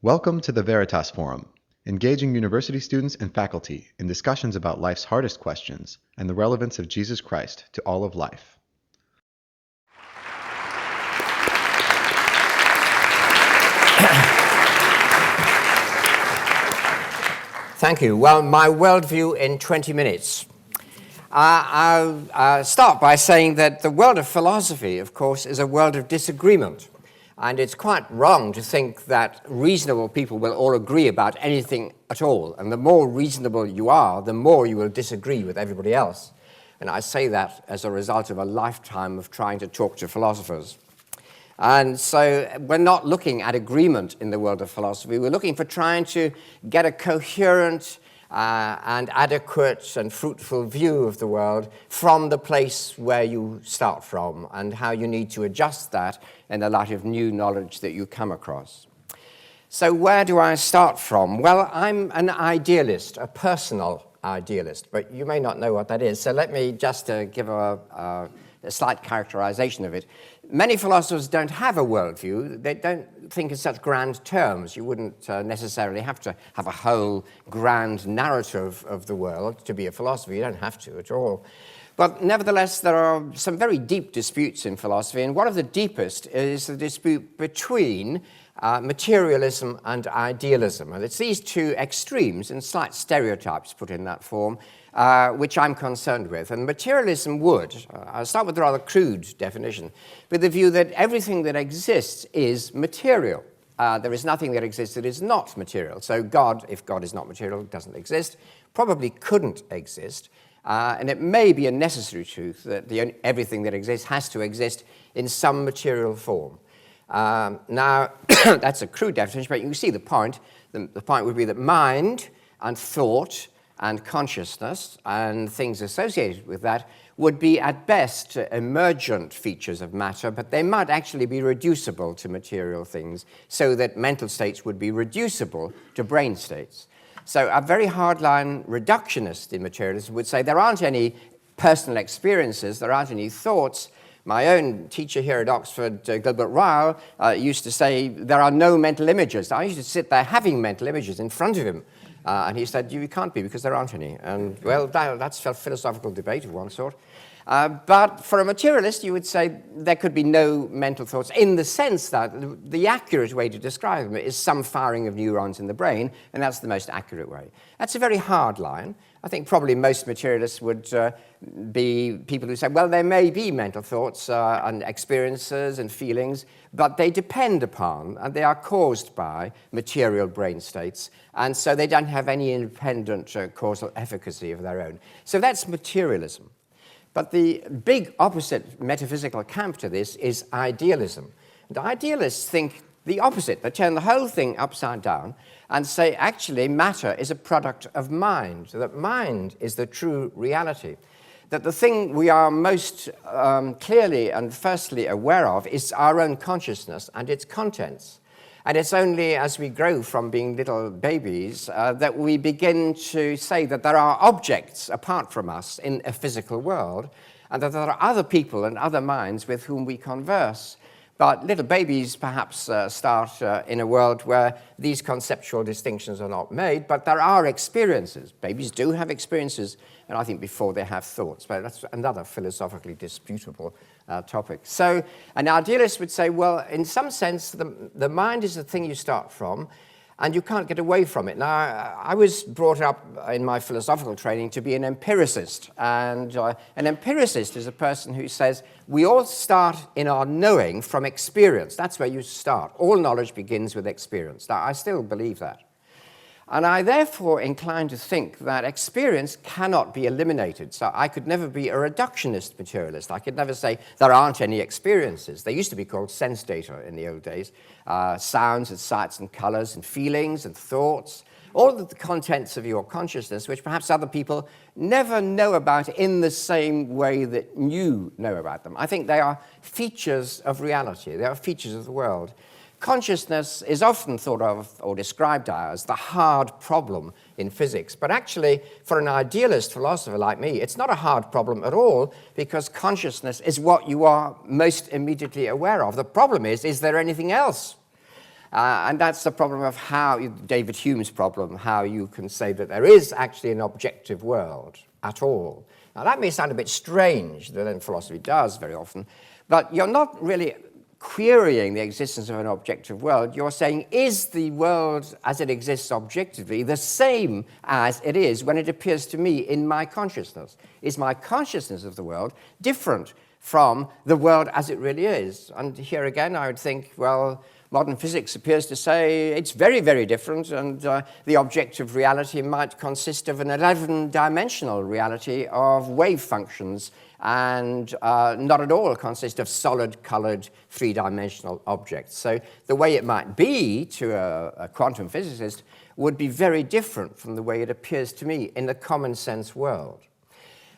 Welcome to the Veritas Forum, engaging university students and faculty in discussions about life's hardest questions and the relevance of Jesus Christ to all of life. Thank you. Well, my worldview in 20 minutes. I'll start by saying that the world of philosophy, of course, is a world of disagreement. And it's quite wrong to think that reasonable people will all agree about anything at all. And the more reasonable you are, the more you will disagree with everybody else. And I say that as a result of a lifetime of trying to talk to philosophers. And so we're not looking at agreement in the world of philosophy. We're looking for trying to get a coherent and adequate and fruitful view of the world from the place where you start from and how you need to adjust that in the light of new knowledge that you come across. So where do I start from? Well, I'm an idealist, a personal idealist, but you may not know what that is. So let me just give a slight characterization of it. Many philosophers don't have a worldview. They don't think in such grand terms. You wouldn't necessarily have to have a whole grand narrative of the world to be a philosopher. You don't have to at all. But nevertheless, there are some very deep disputes in philosophy, and one of the deepest is the dispute between materialism and idealism. And it's these two extremes and slight stereotypes put in that form which I'm concerned with. And materialism would, I'll start with a rather crude definition, with the view that everything that exists is material. There is nothing that exists that is not material. So God, if God is not material, doesn't exist, probably couldn't exist. And it may be a necessary truth that everything that exists has to exist in some material form. Now, that's a crude definition, but you can see the point. The point would be that mind and thought and consciousness and things associated with that would be at best emergent features of matter, but they might actually be reducible to material things so that mental states would be reducible to brain states. So a very hardline reductionist in materialism would say there aren't any personal experiences, there aren't any thoughts. My own teacher here at Oxford, Gilbert Ryle, used to say there are no mental images. I used to sit there having mental images in front of him. And he said, you can't be because there aren't any. And, well, that's a philosophical debate of one sort. But for a materialist, you would say there could be no mental thoughts in the sense that the accurate way to describe them is some firing of neurons in the brain, and that's the most accurate way. That's a very hard line. I think probably most materialists would be people who say, well, there may be mental thoughts and experiences and feelings, but they depend upon and they are caused by material brain states, and so they don't have any independent causal efficacy of their own. So that's materialism. But the big opposite metaphysical camp to this is idealism. And idealists think the opposite. They turn the whole thing upside down and say, actually, matter is a product of mind, that mind is the true reality, that the thing we are most clearly and firstly aware of is our own consciousness and its contents. And it's only as we grow from being little babies that we begin to say that there are objects apart from us in a physical world, and that there are other people and other minds with whom we converse. But little babies perhaps start in a world where these conceptual distinctions are not made, but there are experiences. Babies do have experiences, and I think before they have thoughts. But that's another philosophically disputable topic. So an idealist would say, well, in some sense, the mind is the thing you start from, and you can't get away from it. Now, I was brought up in my philosophical training to be an empiricist, and an empiricist is a person who says, we all start in our knowing from experience. That's where you start. All knowledge begins with experience. Now, I still believe that. And I therefore incline to think that experience cannot be eliminated. So I could never be a reductionist materialist. I could never say there aren't any experiences. They used to be called sense data in the old days. Sounds and sights and colors and feelings and thoughts. All of the contents of your consciousness, which perhaps other people never know about in the same way that you know about them. I think they are features of reality. They are features of the world. Consciousness is often thought of or described as the hard problem in physics. But actually, for an idealist philosopher like me, it's not a hard problem at all, because consciousness is what you are most immediately aware of. The problem is there anything else? And that's the problem of how, David Hume's problem, how you can say that there is actually an objective world at all. Now, that may sound a bit strange, that philosophy does very often, but you're not really querying the existence of an objective world. You're saying, is the world as it exists objectively the same as it is when it appears to me in my consciousness? Is my consciousness of the world different from the world as it really is? And here again, I would think, well, modern physics appears to say it's very, very different, and the objective reality might consist of an 11-dimensional reality of wave functions and not at all consist of solid-colored 3-dimensional objects. So the way it might be to a quantum physicist would be very different from the way it appears to me in the common sense world.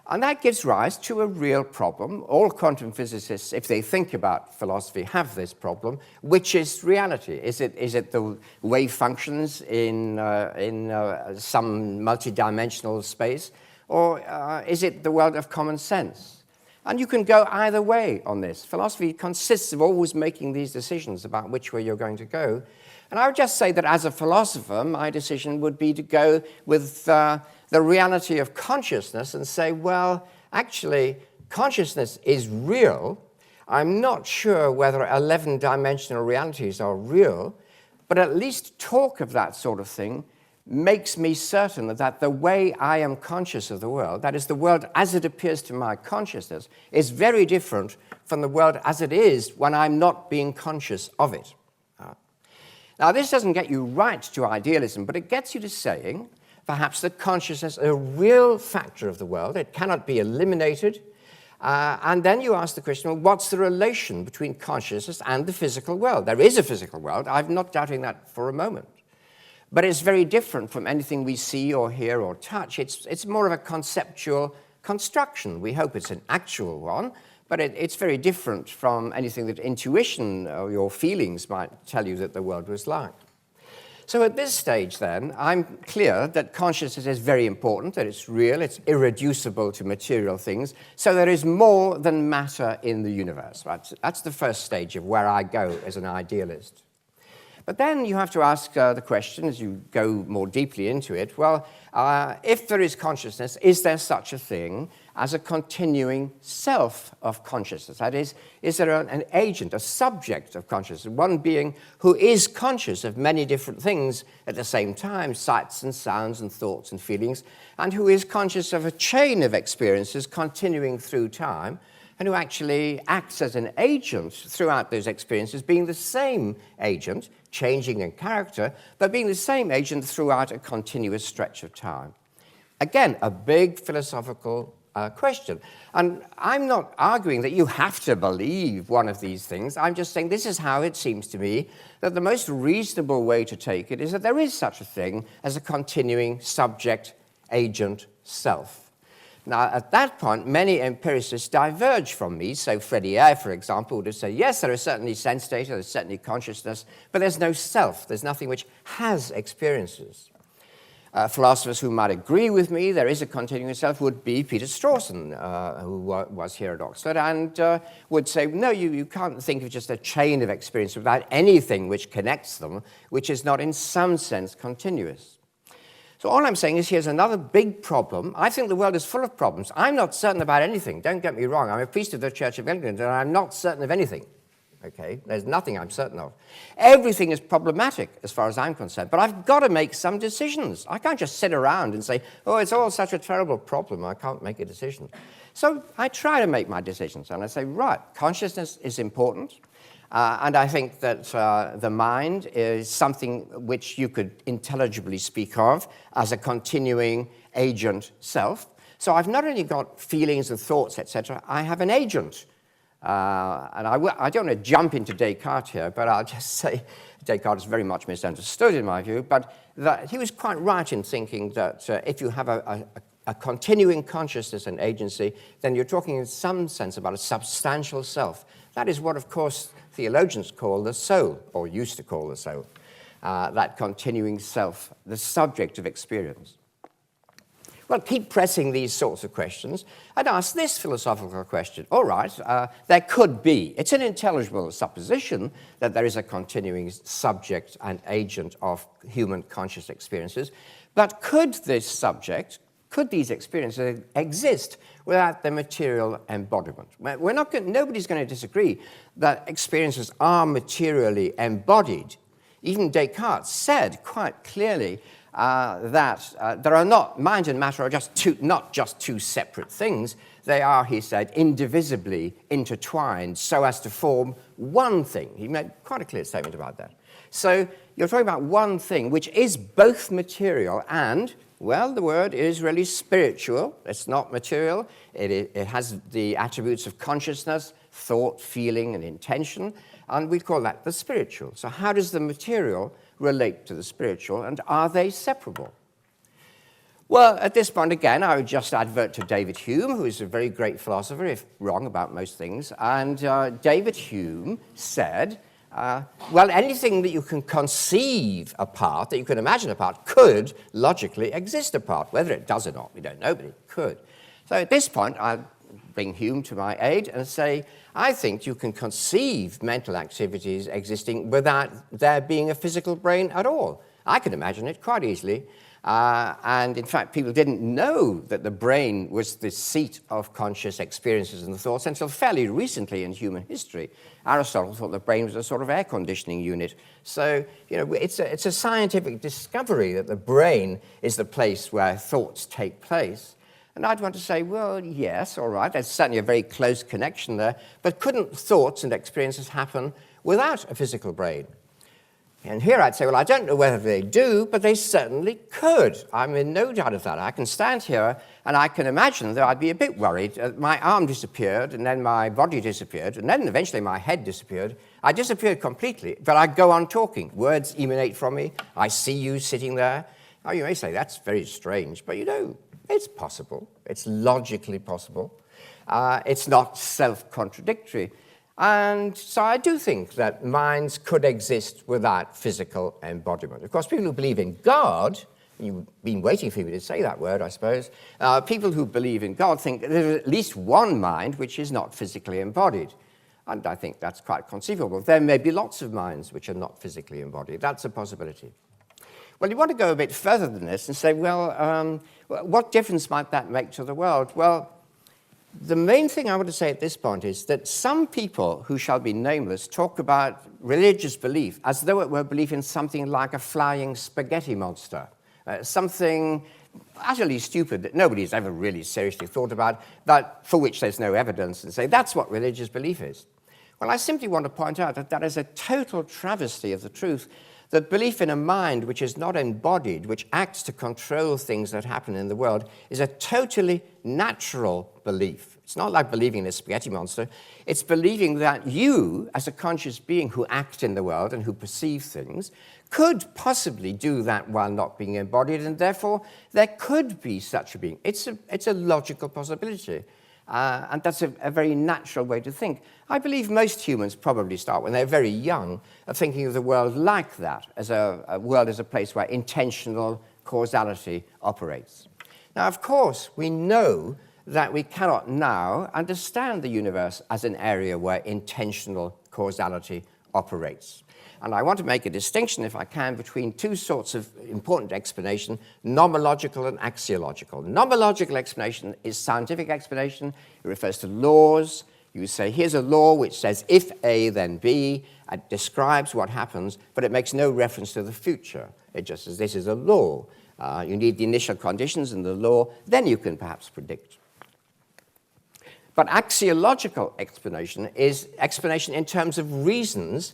And that gives rise to a real problem. All quantum physicists, if they think about philosophy, have this problem, which is reality. Is it the wave functions in some multidimensional space, or is it the world of common sense? And you can go either way on this. Philosophy consists of always making these decisions about which way you're going to go. And I would just say that as a philosopher, my decision would be to go with the reality of consciousness and say, well, actually, consciousness is real. I'm not sure whether 11-dimensional realities are real, but at least talk of that sort of thing makes me certain that the way I am conscious of the world, that is, the world as it appears to my consciousness, is very different from the world as it is when I'm not being conscious of it. Now, this doesn't get you right to idealism, but it gets you to saying, perhaps, that consciousness is a real factor of the world. It cannot be eliminated. And then you ask the question, well, what's the relation between consciousness and the physical world? There is a physical world. I'm not doubting that for a moment. But it's very different from anything we see or hear or touch. It's more of a conceptual construction. We hope it's an actual one, but it's very different from anything that intuition or your feelings might tell you that the world was like. So at this stage, then, I'm clear that consciousness is very important, that it's real, it's irreducible to material things, so there is more than matter in the universe. Right? That's the first stage of where I go as an idealist. But then you have to ask the question, as you go more deeply into it, well, if there is consciousness, is there such a thing as a continuing self of consciousness? That is there an agent, a subject of consciousness, one being who is conscious of many different things at the same time, sights and sounds and thoughts and feelings, and who is conscious of a chain of experiences continuing through time, and who actually acts as an agent throughout those experiences, being the same agent, changing in character, but being the same agent throughout a continuous stretch of time. Again, a big philosophical question. And I'm not arguing that you have to believe one of these things. I'm just saying this is how it seems to me that the most reasonable way to take it is that there is such a thing as a continuing subject, agent, self. Now, at that point, many empiricists diverge from me. So Freddie Eyre, for example, would have said, yes, there is certainly sense data, there's certainly consciousness, but there's no self. There's nothing which has experiences. Philosophers who might agree with me, there is a continuing self, would be Peter Strawson, who was here at Oxford, and would say, no, you can't think of just a chain of experience without anything which connects them, which is not in some sense continuous. So all I'm saying is here's another big problem. I think the world is full of problems. I'm not certain about anything. Don't get me wrong. I'm a priest of the Church of England, and I'm not certain of anything. Okay? There's nothing I'm certain of. Everything is problematic as far as I'm concerned, but I've got to make some decisions. I can't just sit around and say, oh, it's all such a terrible problem, I can't make a decision. So I try to make my decisions, and I say, right, consciousness is important. And I think that the mind is something which you could intelligibly speak of as a continuing agent self. So I've not only got feelings and thoughts, etc., I have an agent. And I don't want to jump into Descartes here, but I'll just say Descartes is very much misunderstood in my view, but that he was quite right in thinking that if you have a continuing consciousness and agency, then you're talking in some sense about a substantial self. That is what, of course, theologians call the soul, or used to call the soul, that continuing self, the subject of experience. Well, keep pressing these sorts of questions and ask this philosophical question. All right, there could be, it's an intelligible supposition that there is a continuing subject and agent of human conscious experiences, but could these experiences exist without the material embodiment? Nobody's going to disagree that experiences are materially embodied. Even Descartes said quite clearly that there are not, mind and matter are not just two separate things. They are, he said, indivisibly intertwined so as to form one thing. He made quite a clear statement about that. So you're talking about one thing which is both material and, well, the word is really spiritual. It's not material. It has the attributes of consciousness, thought, feeling, and intention, and we call that the spiritual. So how does the material relate to the spiritual, and are they separable? Well, at this point, again, I would just advert to David Hume, who is a very great philosopher, if wrong about most things. And David Hume said, well, anything that you can conceive apart, that you can imagine apart, could logically exist apart. Whether it does or not, we don't know, but it could. So at this point, I'll bring Hume to my aid and say, I think you can conceive mental activities existing without there being a physical brain at all. I can imagine it quite easily. And in fact, people didn't know that the brain was the seat of conscious experiences and thoughts until fairly recently in human history. Aristotle thought the brain was a sort of air conditioning unit. So, it's a scientific discovery that the brain is the place where thoughts take place. And I'd want to say, well, yes, all right, there's certainly a very close connection there, but couldn't thoughts and experiences happen without a physical brain? And here I'd say, well, I don't know whether they do, but they certainly could. I'm in no doubt of that. I can stand here and I can imagine that I'd be a bit worried. My arm disappeared, and then my body disappeared, and then eventually my head disappeared. I disappeared completely, but I'd go on talking. Words emanate from me. I see you sitting there. Now, you may say, that's very strange, but it's possible. It's logically possible. It's not self-contradictory. And so I do think that minds could exist without physical embodiment. Of course, people who believe in God, you've been waiting for me to say that word, I suppose, people who believe in God think there's at least one mind which is not physically embodied. And I think that's quite conceivable. There may be lots of minds which are not physically embodied. That's a possibility. Well, you want to go a bit further than this and say, well, what difference might that make to the world? Well, the main thing I want to say at this point is that some people who shall be nameless talk about religious belief as though it were belief in something like a flying spaghetti monster, something utterly stupid that nobody's ever really seriously thought about, but for which there's no evidence, and say that's what religious belief is. Well, I simply want to point out that that is a total travesty of the truth, that belief in a mind which is not embodied, which acts to control things that happen in the world, is a totally natural belief. It's not like believing in a spaghetti monster. It's believing that you, as a conscious being who act in the world and who perceive things, could possibly do that while not being embodied, and therefore there could be such a being. It's a logical possibility. And that's a very natural way to think. I believe most humans probably start when they're very young of thinking of the world like that, as a world as a place where intentional causality operates. Now, of course, we know that we cannot now understand the universe as an area where intentional causality operates. And I want to make a distinction, if I can, between two sorts of important explanation, nomological and axiological. Nomological explanation is scientific explanation. It refers to laws. You say, here's a law which says if A, then B. It describes what happens, but it makes no reference to the future. It just says this is a law. You need the initial conditions in the law, then you can perhaps predict. But axiological explanation is explanation in terms of reasons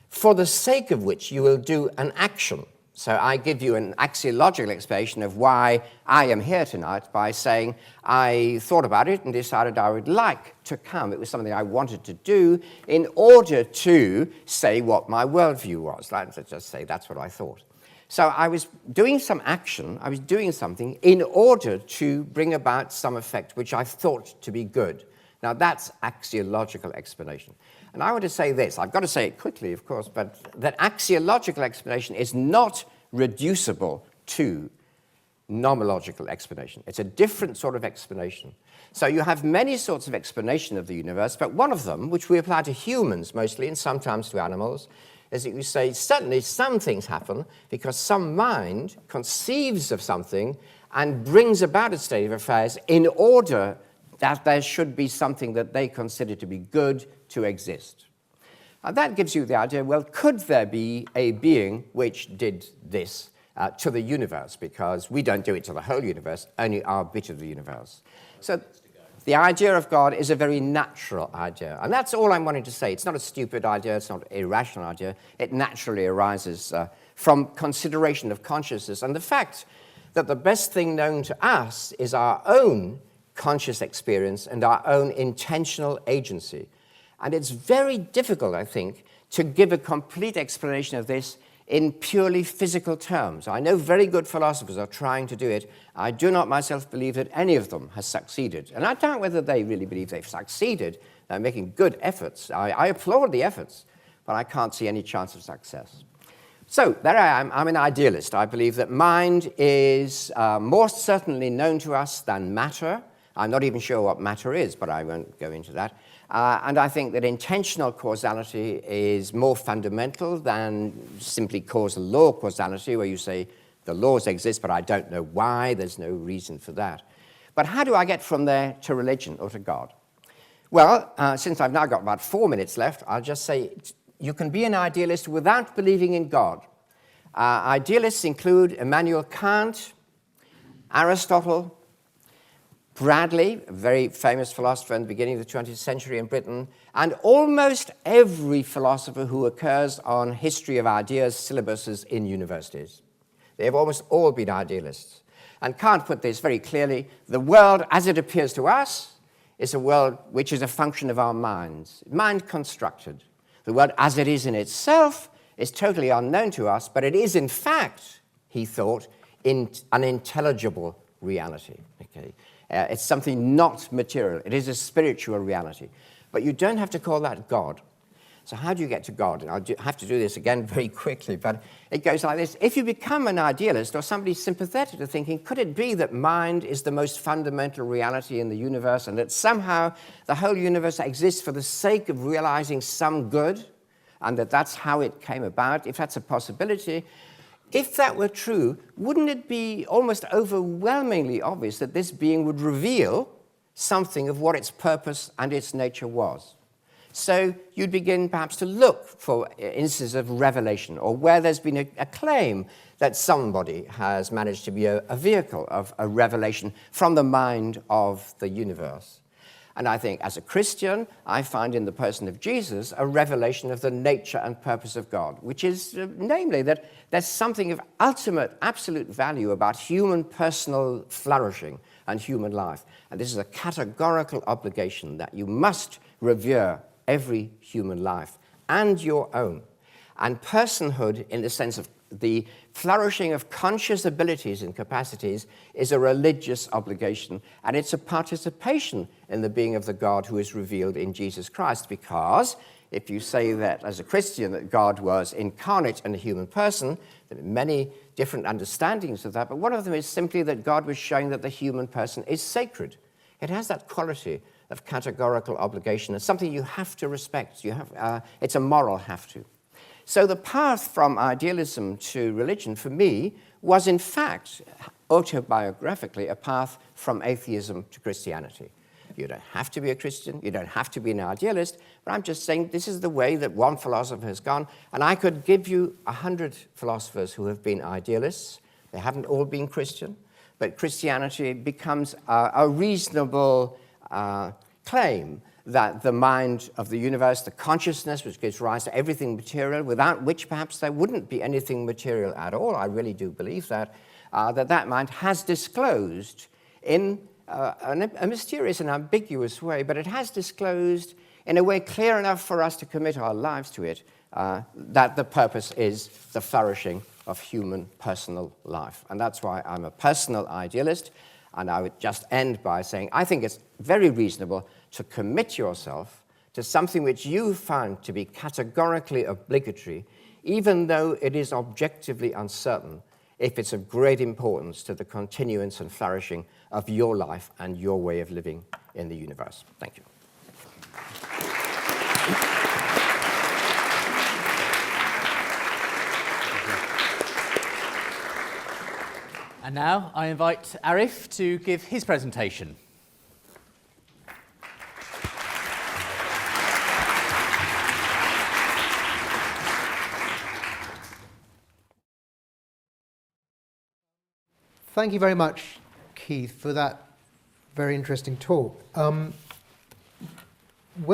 for the sake of which you will do an action. So I give you an axiological explanation of why I am here tonight by saying I thought about it and decided I would like to come. It was something I wanted to do in order to say what my worldview was. Let's just say that's what I thought. So I was doing some action, I was doing something in order to bring about some effect which I thought to be good. Now that's axiological explanation. And I want to say this, I've got to say it quickly, of course, but that axiological explanation is not reducible to nomological explanation. It's a different sort of explanation. So you have many sorts of explanation of the universe, but one of them, which we apply to humans mostly and sometimes to animals, is that you say certainly some things happen because some mind conceives of something and brings about a state of affairs in order that there should be something that they consider to be good to exist. And that gives you the idea, well, could there be a being which did this to the universe? Because we don't do it to the whole universe, only our bit of the universe. So the idea of God is a very natural idea. And that's all I'm wanting to say. It's not a stupid idea. It's not an irrational idea. It naturally arises from consideration of consciousness and the fact that the best thing known to us is our own conscious experience and our own intentional agency. And it's very difficult, I think, to give a complete explanation of this in purely physical terms. I know very good philosophers are trying to do it. I do not myself believe that any of them has succeeded. And I doubt whether they really believe they've succeeded. They're making good efforts. I applaud the efforts, but I can't see any chance of success. So there I am. I'm an idealist. I believe that mind is more certainly known to us than matter. I'm not even sure what matter is, but I won't go into that. And I think that intentional causality is more fundamental than simply causal law causality, where you say the laws exist, but I don't know why. There's no reason for that. But how do I get from there to religion or to God? Well, since I've now got about 4 minutes left, I'll just say you can be an idealist without believing in God. Idealists include Immanuel Kant, Aristotle, Bradley, a very famous philosopher in the beginning of the 20th century in Britain, and almost every philosopher who occurs on history of ideas syllabuses in universities. They have almost all been idealists. And Kant put this very clearly: the world as it appears to us is a world which is a function of our minds, mind constructed. The world as it is in itself is totally unknown to us, but it is in fact, he thought, an intelligible reality. Okay? It's something not material. It is a spiritual reality. But you don't have to call that God. So how do you get to God? And I'll have to do this again very quickly, but it goes like this. If you become an idealist or somebody sympathetic to thinking, could it be that mind is the most fundamental reality in the universe and that somehow the whole universe exists for the sake of realizing some good and that that's how it came about? If that's a possibility, if that were true, wouldn't it be almost overwhelmingly obvious that this being would reveal something of what its purpose and its nature was? So you'd begin perhaps to look for instances of revelation or where there's been a claim that somebody has managed to be a vehicle of a revelation from the mind of the universe. And I think as a Christian, I find in the person of Jesus a revelation of the nature and purpose of God, which is namely that there's something of ultimate, absolute value about human personal flourishing and human life. And this is a categorical obligation that you must revere every human life and your own. And personhood, in the sense of the flourishing of conscious abilities and capacities, is a religious obligation, and it's a participation in the being of the God who is revealed in Jesus Christ, because if you say that as a Christian that God was incarnate in a human person, there are many different understandings of that, but one of them is simply that God was showing that the human person is sacred. It has that quality of categorical obligation. It's something you have to respect. It's a moral have to. So the path from idealism to religion, for me, was in fact, autobiographically, a path from atheism to Christianity. You don't have to be a Christian, you don't have to be an idealist, but I'm just saying this is the way that one philosopher has gone, and I could give you 100 philosophers who have been idealists. They haven't all been Christian, but Christianity becomes a reasonable claim that the mind of the universe, the consciousness which gives rise to everything material, without which perhaps there wouldn't be anything material at all, I really do believe that, that mind has disclosed in a mysterious and ambiguous way, but it has disclosed in a way clear enough for us to commit our lives to it, that the purpose is the flourishing of human personal life. And that's why I'm a personal idealist. And I would just end by saying I think it's very reasonable to commit yourself to something which you find to be categorically obligatory, even though it is objectively uncertain, if it's of great importance to the continuance and flourishing of your life and your way of living in the universe. Thank you. And now I invite Arif to give his presentation. Thank you very much, Keith, for that very interesting talk. When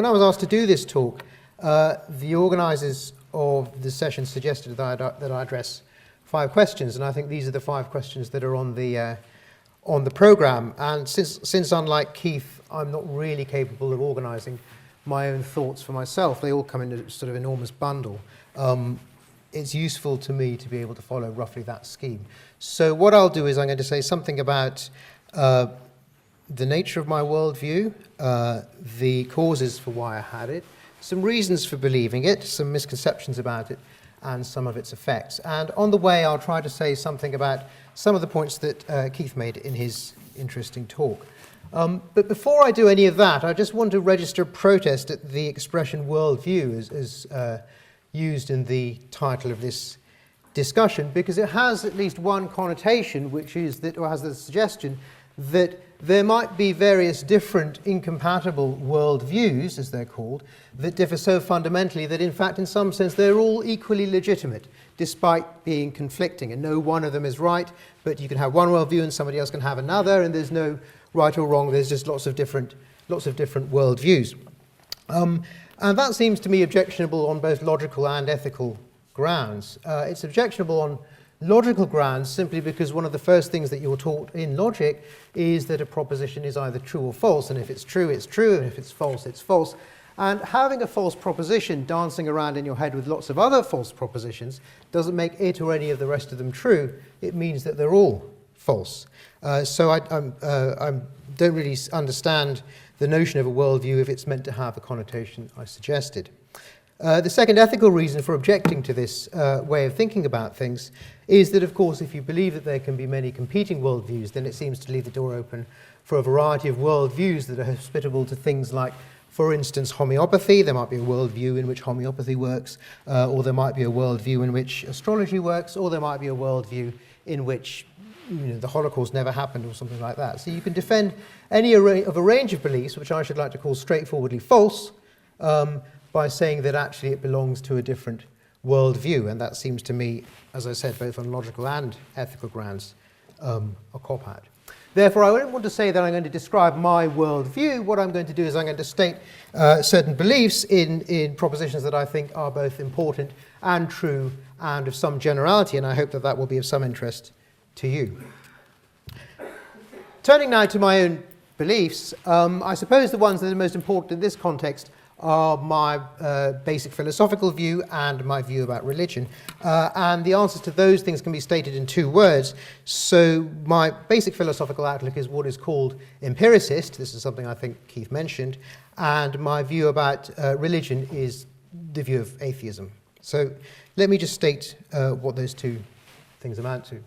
I was asked to do this talk, the organisers of the session suggested that I address 5 questions, and I think these are the 5 questions that are on the programme. And since unlike Keith, I'm not really capable of organising my own thoughts for myself, they all come in a sort of enormous bundle. It's useful to me to be able to follow roughly that scheme. So what I'll do is I'm going to say something about the nature of my worldview, the causes for why I had it, some reasons for believing it, some misconceptions about it, and some of its effects. And on the way, I'll try to say something about some of the points that Keith made in his interesting talk. But before I do any of that, I just want to register protest at the expression worldview as used in the title of this discussion, because it has at least one connotation, which is that, or has the suggestion that there might be various different incompatible worldviews, as they're called, that differ so fundamentally that in fact in some sense they're all equally legitimate, despite being conflicting, and no one of them is right, but you can have one worldview and somebody else can have another, and there's no right or wrong, there's just lots of different worldviews. And that seems to me objectionable on both logical and ethical grounds. It's objectionable on logical grounds simply because one of the first things that you're taught in logic is that a proposition is either true or false, and if it's true, it's true, and if it's false, it's false. And having a false proposition dancing around in your head with lots of other false propositions doesn't make it or any of the rest of them true. It means that they're all false. So I don't really understand the notion of a worldview if it's meant to have a connotation I suggested. The second ethical reason for objecting to this way of thinking about things is that, of course, if you believe that there can be many competing worldviews, then it seems to leave the door open for a variety of worldviews that are hospitable to things like, for instance, homeopathy. There might be a worldview in which homeopathy works, or there might be a worldview in which astrology works, or there might be a worldview in which the Holocaust never happened or something like that. So you can defend any of a range of beliefs, which I should like to call straightforwardly false, by saying that actually it belongs to a different worldview. And that seems to me, as I said, both on logical and ethical grounds, a cop-out. Therefore, I don't want to say that I'm going to describe my worldview. What I'm going to do is I'm going to state certain beliefs in propositions that I think are both important and true and of some generality, and I hope that that will be of some interest to you. Turning now to my own beliefs, I suppose the ones that are most important in this context are my basic philosophical view and my view about religion. And the answers to those things can be stated in 2 words. So my basic philosophical outlook is what is called empiricist. This is something I think Keith mentioned. And my view about religion is the view of atheism. So let me just state what those 2 things amount to.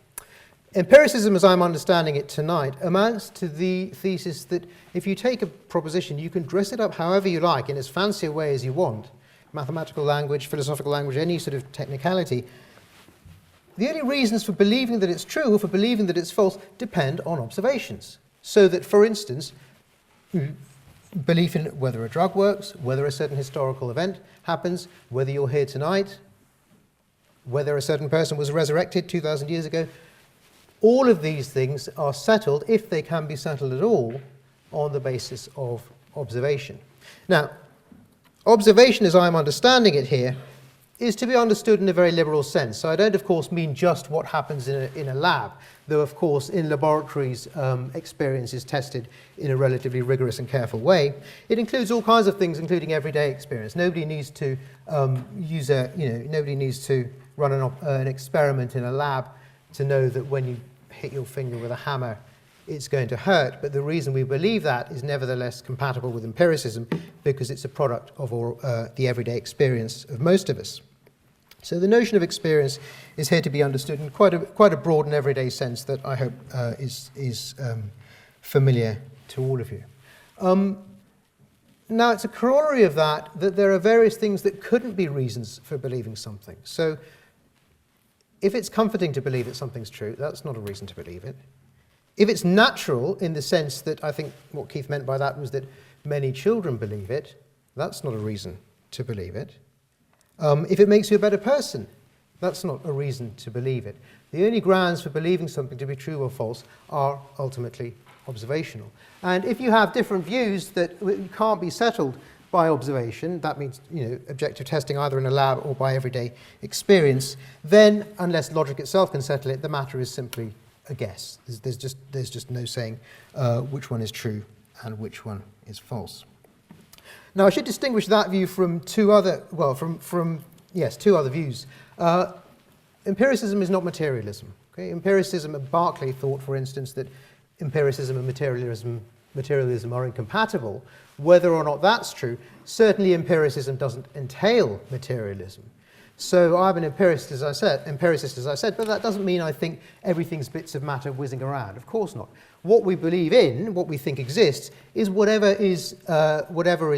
Empiricism, as I'm understanding it tonight, amounts to the thesis that if you take a proposition, you can dress it up however you like, in as fancy a way as you want, mathematical language, philosophical language, any sort of technicality. The only reasons for believing that it's true or for believing that it's false depend on observations. So that, for instance, belief in whether a drug works, whether a certain historical event happens, whether you're here tonight, whether a certain person was resurrected 2,000 years ago, all of these things are settled, if they can be settled at all, on the basis of observation. Now, observation, as I'm understanding it here, is to be understood in a very liberal sense. So I don't, of course, mean just what happens in a lab, though, of course, in laboratories, experience is tested in a relatively rigorous and careful way. It includes all kinds of things, including everyday experience. Nobody needs to nobody needs to run an experiment in a lab to know that when you hit your finger with a hammer, it's going to hurt. But the reason we believe that is nevertheless compatible with empiricism, because it's a product of the everyday experience of most of us. So the notion of experience is here to be understood in quite a broad and everyday sense that I hope is familiar to all of you. Now, it's a corollary of that there are various things that couldn't be reasons for believing something. So if it's comforting to believe that something's true, that's not a reason to believe it. If it's natural, in the sense that I think what Keith meant by that was that many children believe it, that's not a reason to believe it. If it makes you a better person, that's not a reason to believe it. The only grounds for believing something to be true or false are ultimately observational. And if you have different views that can't be settled by observation, that means objective testing either in a lab or by everyday experience, then unless logic itself can settle it, the matter is simply a guess. There's just no saying which one is true and which one is false. Now, I should distinguish that view from two other views. Empiricism is not materialism. Okay? Empiricism, Berkeley thought, for instance, that empiricism and materialism are incompatible. Whether or not that's true, certainly empiricism doesn't entail materialism. So I'm an empiricist, as I said, but that doesn't mean I think everything's bits of matter whizzing around. Of course not. What we believe in, what we think exists, is whatever is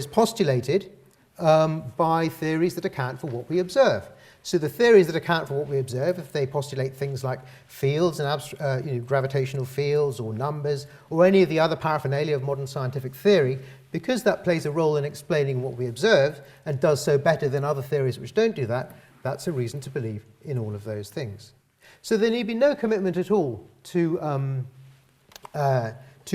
postulated by theories that account for what we observe. So the theories that account for what we observe, if they postulate things like fields and gravitational fields or numbers or any of the other paraphernalia of modern scientific theory, because that plays a role in explaining what we observe and does so better than other theories which don't do that, that's a reason to believe in all of those things. So there need be no commitment at all to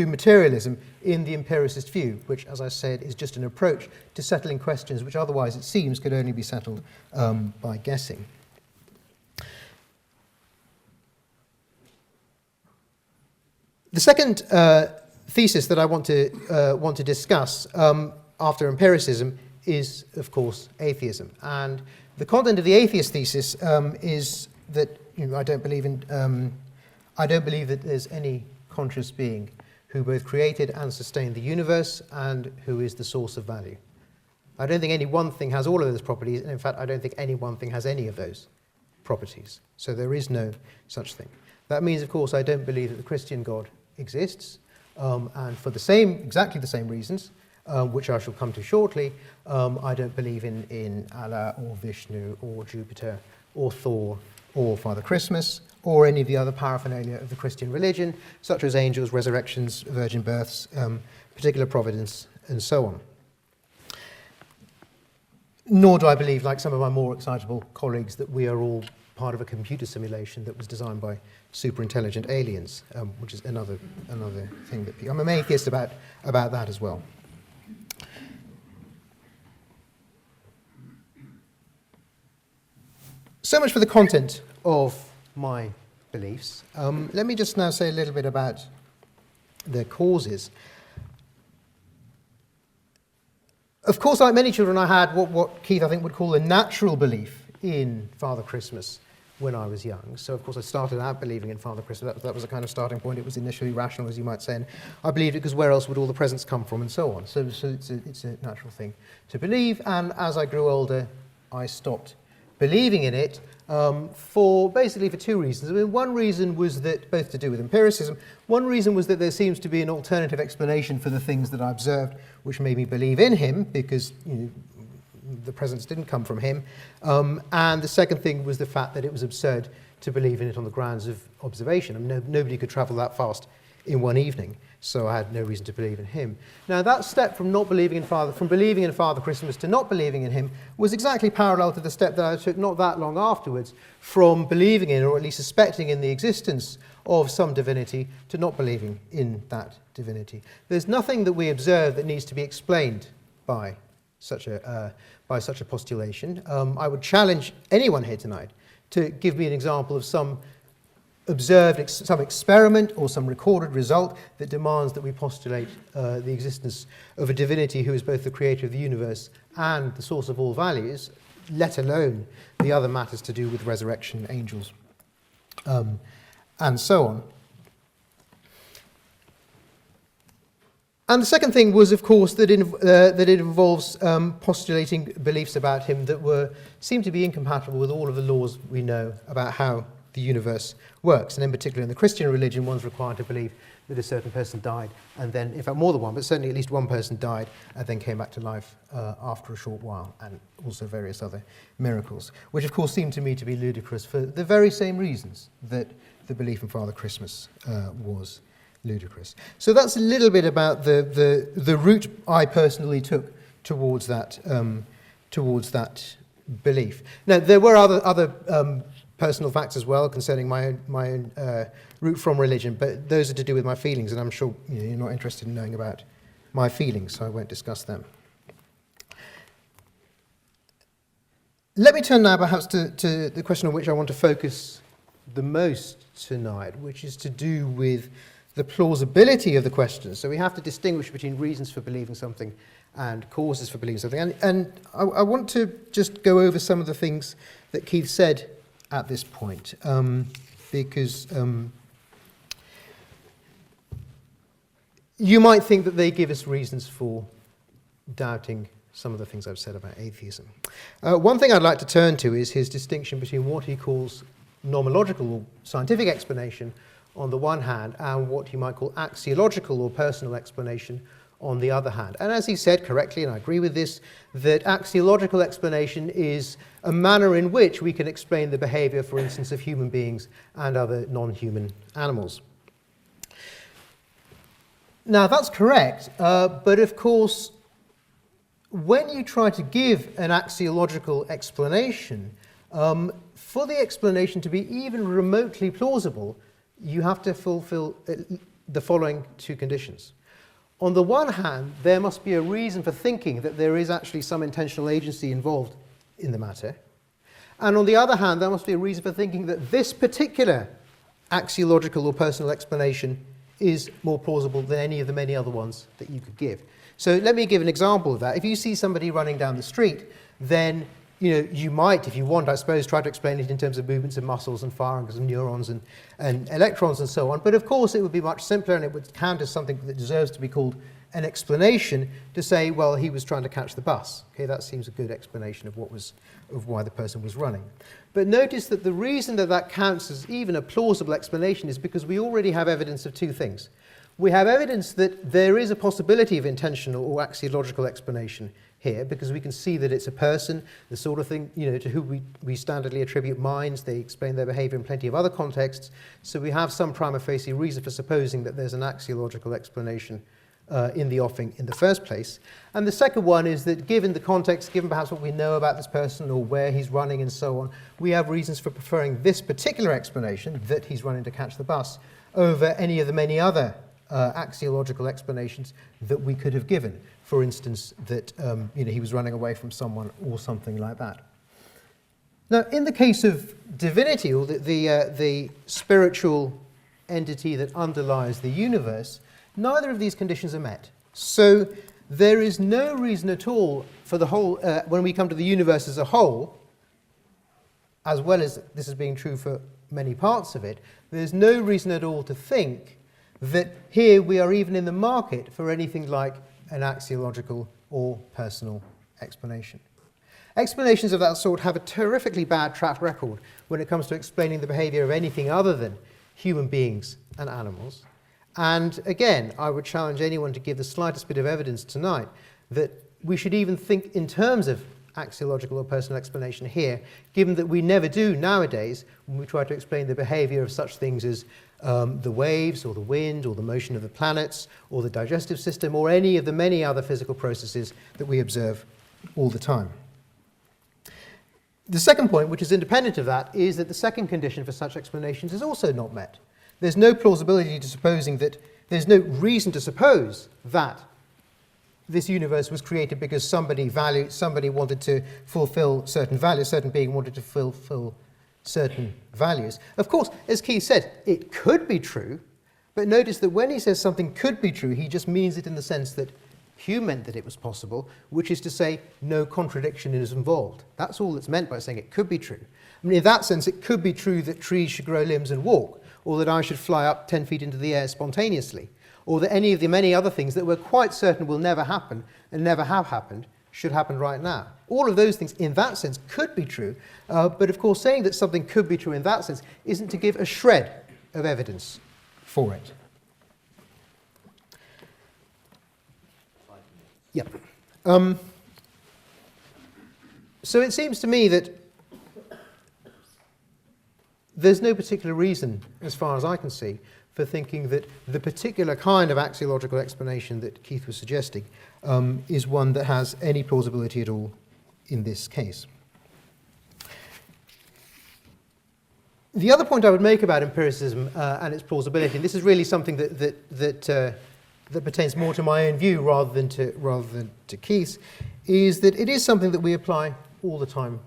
materialism in the empiricist view, which, as I said, is just an approach to settling questions which otherwise, it seems, could only be settled by guessing. The second thesis that I want to discuss after empiricism is, of course, atheism. And the content of the atheist thesis is that I don't believe that there's any conscious being who both created and sustained the universe and who is the source of value. I don't think any one thing has all of those properties, and in fact, I don't think any one thing has any of those properties. So there is no such thing. That means, of course, I don't believe that the Christian God exists, and for exactly the same reasons, which I shall come to shortly, I don't believe in Allah or Vishnu or Jupiter or Thor or Father Christmas or any of the other paraphernalia of the Christian religion, such as angels, resurrections, virgin births, particular providence, and so on. Nor do I believe, like some of my more excitable colleagues, that we are all part of a computer simulation that was designed by super intelligent aliens, which is another thing that I'm an atheist about that as well. So much for the content of my beliefs. Let me just now say a little bit about their causes. Of course, like many children, I had what Keith, I think, would call a natural belief in Father Christmas when I was young. So, of course, I started out believing in Father Christmas. That was a kind of starting point. It was initially rational, as you might say, and I believed it because where else would all the presents come from, and so on. So it's a natural thing to believe, and as I grew older, I stopped believing in it for two reasons. I mean, one reason was that, both to do with empiricism, one reason was that there seems to be an alternative explanation for the things that I observed, which made me believe in him, because the presents didn't come from him. And the second thing was the fact that it was absurd to believe in it on the grounds of observation. I mean, nobody could travel that fast in one evening, so I had no reason to believe in him. Now, that step from believing in Father Christmas to not believing in him was exactly parallel to the step that I took not that long afterwards from believing in, or at least suspecting in, the existence of some divinity to not believing in that divinity. There's nothing that we observe that needs to be explained by such a postulation. I would challenge anyone here tonight to give me an example of some experiment or some recorded result that demands that we postulate the existence of a divinity who is both the creator of the universe and the source of all values, let alone the other matters to do with resurrection, angels, and so on. And the second thing was, of course, that it involves postulating beliefs about him that seem to be incompatible with all of the laws we know about how the universe works. And in particular, in the Christian religion, one's required to believe that a certain person died, and then, in fact, more than one, but certainly at least one person died and then came back to life after a short while, and also various other miracles, which, of course, seem to me to be ludicrous for the very same reasons that the belief in Father Christmas was ludicrous. So that's a little bit about the route I personally took towards that belief. Now, there were other personal facts as well concerning my own route from religion, but those are to do with my feelings, and I'm sure you're not interested in knowing about my feelings, so I won't discuss them. Let me turn now perhaps to the question on which I want to focus the most tonight, which is to do with the plausibility of the question. So we have to distinguish between reasons for believing something and causes for believing something. And I want to just go over some of the things that Keith said at this point, because you might think that they give us reasons for doubting some of the things I've said about atheism. One thing I'd like to turn to is his distinction between what he calls nomological or scientific explanation on the one hand, and what he might call axiological or personal explanation on the other hand. And as he said correctly, and I agree with this, that axiological explanation is a manner in which we can explain the behavior, for instance, of human beings and other non-human animals. Now, that's correct, but of course, when you try to give an axiological explanation, for the explanation to be even remotely plausible, you have to fulfill the following two conditions. On the one hand, there must be a reason for thinking that there is actually some intentional agency involved in the matter. And on the other hand, there must be a reason for thinking that this particular axiological or personal explanation is more plausible than any of the many other ones that you could give. So let me give an example of that. If you see somebody running down the street, then you might, if you want, I suppose, try to explain it in terms of movements of muscles and firings of neurons and electrons and so on. But of course, it would be much simpler, and it would count as something that deserves to be called an explanation, to say, well, he was trying to catch the bus. Okay, that seems a good explanation of why the person was running. But notice that the reason that counts as even a plausible explanation is because we already have evidence of two things. We have evidence that there is a possibility of intentional or axiological explanation here, because we can see that it's a person, the sort of thing to whom we standardly attribute minds. They explain their behavior in plenty of other contexts. So we have some prima facie reason for supposing that there's an axiological explanation in the offing in the first place. And the second one is that given the context, given perhaps what we know about this person or where he's running and so on, we have reasons for preferring this particular explanation, that he's running to catch the bus, over any of the many other axiological explanations that we could have given. For instance, that he was running away from someone or something like that. Now, in the case of divinity, or the spiritual entity that underlies the universe, neither of these conditions are met. So there is no reason at all for the whole, when we come to the universe as a whole, as well as this is being true for many parts of it, there's no reason at all to think that here we are even in the market for anything like an axiological or personal explanation. Explanations of that sort have a terrifically bad track record when it comes to explaining the behavior of anything other than human beings and animals. And again, I would challenge anyone to give the slightest bit of evidence tonight that we should even think in terms of axiological or personal explanation here, given that we never do nowadays when we try to explain the behavior of such things as the waves or the wind or the motion of the planets or the digestive system or any of the many other physical processes that we observe all the time. The second point, which is independent of that, is that the second condition for such explanations is also not met. There's no plausibility to supposing that, there's no reason to suppose that this universe was created because somebody wanted to fulfill certain values, certain being wanted to fulfill certain values. Of course, as Keith said, it could be true, but notice that when he says something could be true, he just means it in the sense that Hume meant that it was possible, which is to say no contradiction is involved. That's all that's meant by saying it could be true. I mean, in that sense, it could be true that trees should grow limbs and walk, or that I should fly up 10 feet into the air spontaneously. or that any of the many other things that we're quite certain will never happen and never have happened should happen right now. All of those things, in that sense, could be true, but of course saying that something could be true in that sense isn't to give a shred of evidence for it. Yep. So it seems to me that there's no particular reason, as far as I can see, for thinking that the particular kind of axiological explanation that Keith was suggesting is one that has any plausibility at all in this case. The other point I would make about empiricism and its plausibility, and this is really something that pertains more to my own view rather than to Keith's, is that it is something that we apply all the time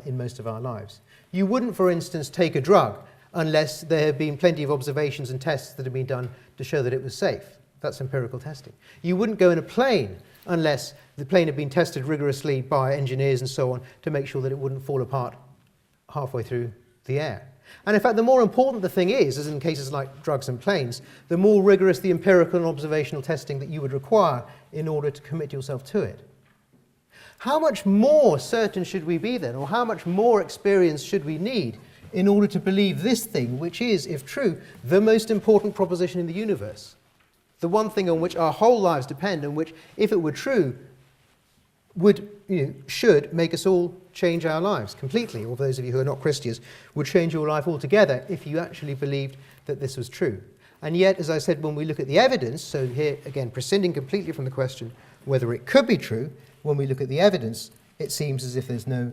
in most of our lives. You wouldn't, for instance, take a drug unless there have been plenty of observations and tests that have been done to show that it was safe. That's empirical testing. You wouldn't go in a plane unless the plane had been tested rigorously by engineers and so on to make sure that it wouldn't fall apart halfway through the air. And in fact, the more important the thing is, as in cases like drugs and planes, the more rigorous the empirical and observational testing that you would require in order to commit yourself to it. How much more certain should we be then, or how much more experience should we need in order to believe this thing, which is, if true, the most important proposition in the universe? The one thing on which our whole lives depend, and which, if it were true, should make us all change our lives completely, or those of you who are not Christians, would change your life altogether if you actually believed that this was true. And yet, as I said, when we look at the evidence, so here again, prescinding completely from the question whether it could be true, when we look at the evidence, it seems as if there's no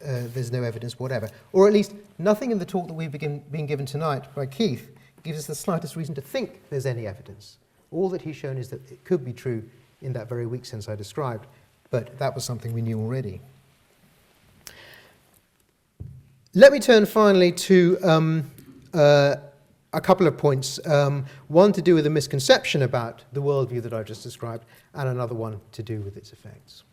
evidence whatever. Or at least nothing in the talk that we've been given tonight by Keith gives us the slightest reason to think there's any evidence. All that he's shown is that it could be true in that very weak sense I described, but that was something we knew already. Let me turn finally to a couple of points, one to do with a misconception about the worldview that I just described, and another one to do with its effects.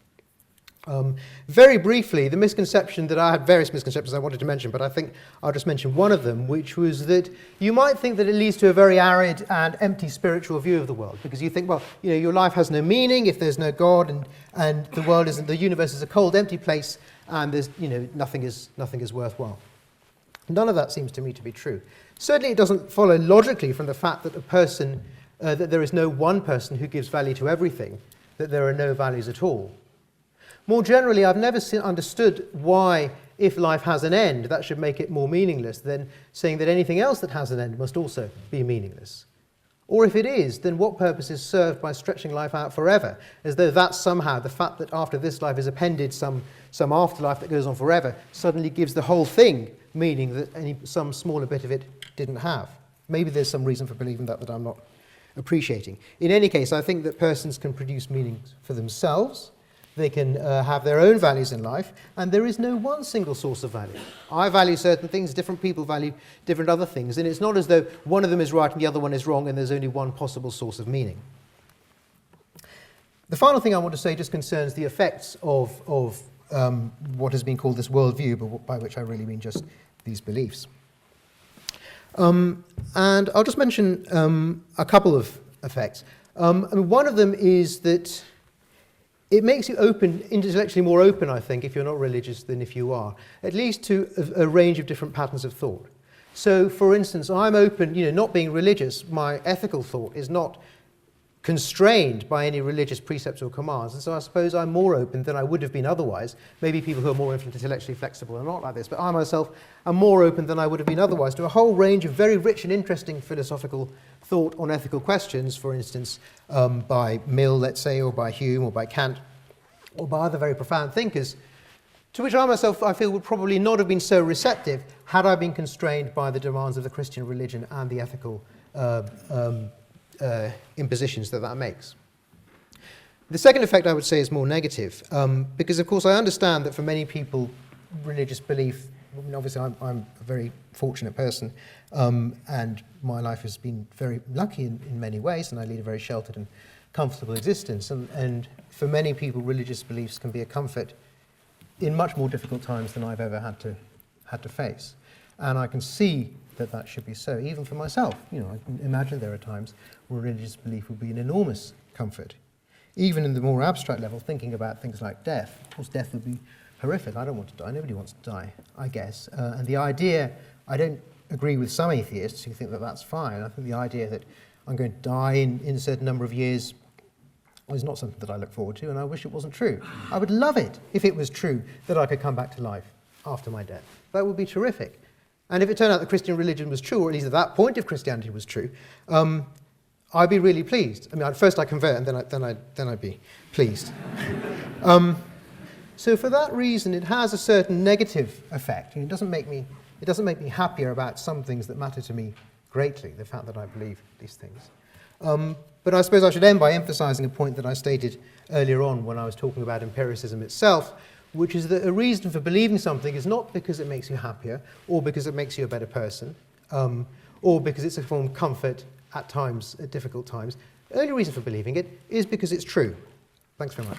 Very briefly, the misconception that I had various misconceptions I wanted to mention, but I think I'll just mention one of them, which was that you might think that it leads to a very arid and empty spiritual view of the world, because you think, well, your life has no meaning if there's no God, and the universe is a cold, empty place, and there's nothing is worthwhile. None of that seems to me to be true. Certainly, it doesn't follow logically from the fact that that there is no one person who gives value to everything, that there are no values at all. More generally, I've never understood why, if life has an end, that should make it more meaningless than saying that anything else that has an end must also be meaningless. Or if it is, then what purpose is served by stretching life out forever, as though that somehow, the fact that after this life is appended some afterlife that goes on forever, suddenly gives the whole thing meaning that some smaller bit of it didn't have. Maybe there's some reason for believing that I'm not appreciating. In any case, I think that persons can produce meanings for themselves. They can have their own values in life, and there is no one single source of value. I value certain things, different people value different other things, and it's not as though one of them is right and the other one is wrong, and there's only one possible source of meaning. The final thing I want to say just concerns the effects of what has been called this worldview, but by which I really mean just these beliefs. And I'll just mention a couple of effects. One of them is that it makes you intellectually more open, I think, if you're not religious than if you are, at least to a range of different patterns of thought. So, for instance, I'm open, not being religious, my ethical thought is not constrained by any religious precepts or commands, and so I suppose I'm more open than I would have been otherwise. Maybe people who are more intellectually flexible are not like this, but I myself am more open than I would have been otherwise to a whole range of very rich and interesting philosophical thought on ethical questions, for instance, by Mill, let's say, or by Hume, or by Kant, or by other very profound thinkers, to which I myself, I feel, would probably not have been so receptive had I been constrained by the demands of the Christian religion and the ethical impositions that makes. The second effect, I would say, is more negative, because, of course, I understand that for many people, religious belief, obviously I'm a very fortunate person, and my life has been very lucky in many ways, and I lead a very sheltered and comfortable existence, and for many people, religious beliefs can be a comfort in much more difficult times than I've ever had to face. And I can see that should be so, even for myself. You know, I can imagine there are times where religious belief would be an enormous comfort. Even in the more abstract level, thinking about things like death. Of course, death would be horrific. I don't want to die. Nobody wants to die, I guess. And the idea, I don't agree with some atheists who think that that's fine. I think the idea that I'm going to die in a certain number of years is not something that I look forward to, and I wish it wasn't true. I would love it if it was true that I could come back to life after my death. That would be terrific. And if it turned out that Christian religion was true, or at least at that point if Christianity was true, I'd be really pleased. I mean, first I'd convert, and then I'd be pleased. So for that reason, it has a certain negative effect. It doesn't make me happier about some things that matter to me greatly, the fact that I believe these things. But I suppose I should end by emphasizing a point that I stated earlier on when I was talking about empiricism itself, which is that a reason for believing something is not because it makes you happier, or because it makes you a better person, or because it's a form of comfort at times, at difficult times. The only reason for believing it is because it's true. Thanks very much.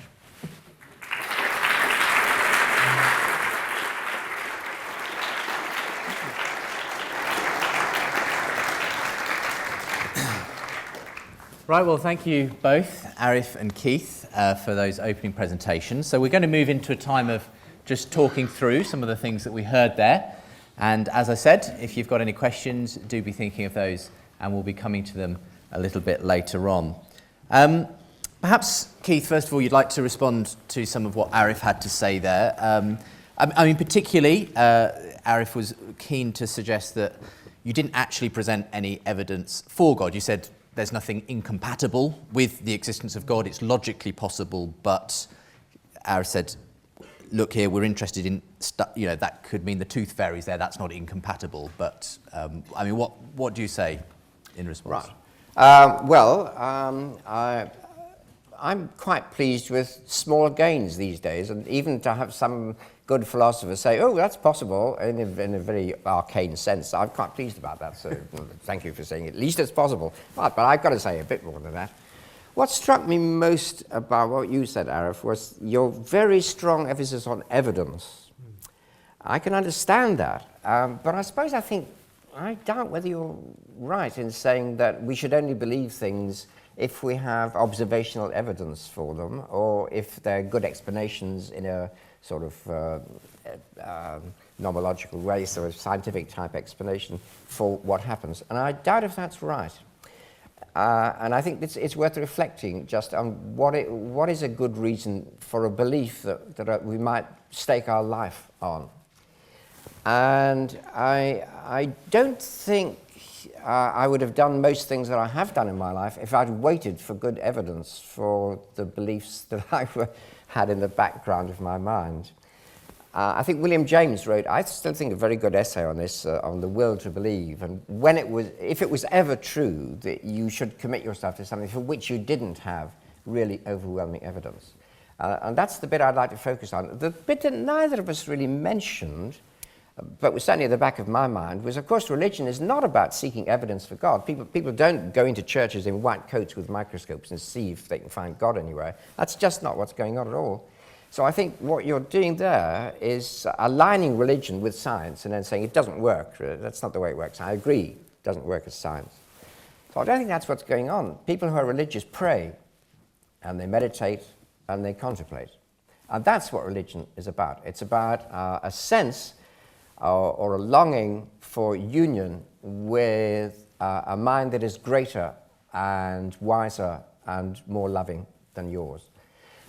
Right, well, thank you both, Arif and Keith, for those opening presentations. So we're going to move into a time of just talking through some of the things that we heard there. And as I said, if you've got any questions, do be thinking of those, and we'll be coming to them a little bit later on. Perhaps, Keith, first of all, you'd like to respond to some of what Arif had to say there. I mean, particularly, Arif was keen to suggest that you didn't actually present any evidence for God. You said there's nothing incompatible with the existence of God. It's logically possible, but Arif said, look here, we're interested in, that could mean the tooth fairy's there. That's not incompatible. But, I mean, what do you say in response? Right. I'm quite pleased with small gains these days, and even to have some good philosophers say, oh, that's possible, in a very arcane sense. I'm quite pleased about that, so thank you for saying at least it's possible. But I've got to say a bit more than that. What struck me most about what you said, Arif, was your very strong emphasis on evidence. I can understand that, but I suppose I doubt whether you're right in saying that we should only believe things if we have observational evidence for them, or if they're good explanations in a sort of nomological way, sort of scientific type explanation for what happens. And I doubt if that's right. And I think it's worth reflecting just on what is a good reason for a belief that we might stake our life on. And I don't think I would have done most things that I have done in my life if I'd waited for good evidence for the beliefs that I had in the background of my mind. I think William James wrote, I still think, a very good essay on this, on the will to believe, and if it was ever true that you should commit yourself to something for which you didn't have really overwhelming evidence. And that's the bit I'd like to focus on. The bit that neither of us really mentioned, but was certainly at the back of my mind, was, of course, religion is not about seeking evidence for God. People don't go into churches in white coats with microscopes and see if they can find God anywhere. That's just not what's going on at all. So I think what you're doing there is aligning religion with science and then saying it doesn't work. That's not the way it works. I agree, it doesn't work as science. So I don't think that's what's going on. People who are religious pray, and they meditate, and they contemplate. And that's what religion is about. It's about a sense or a longing for union with a mind that is greater and wiser and more loving than yours.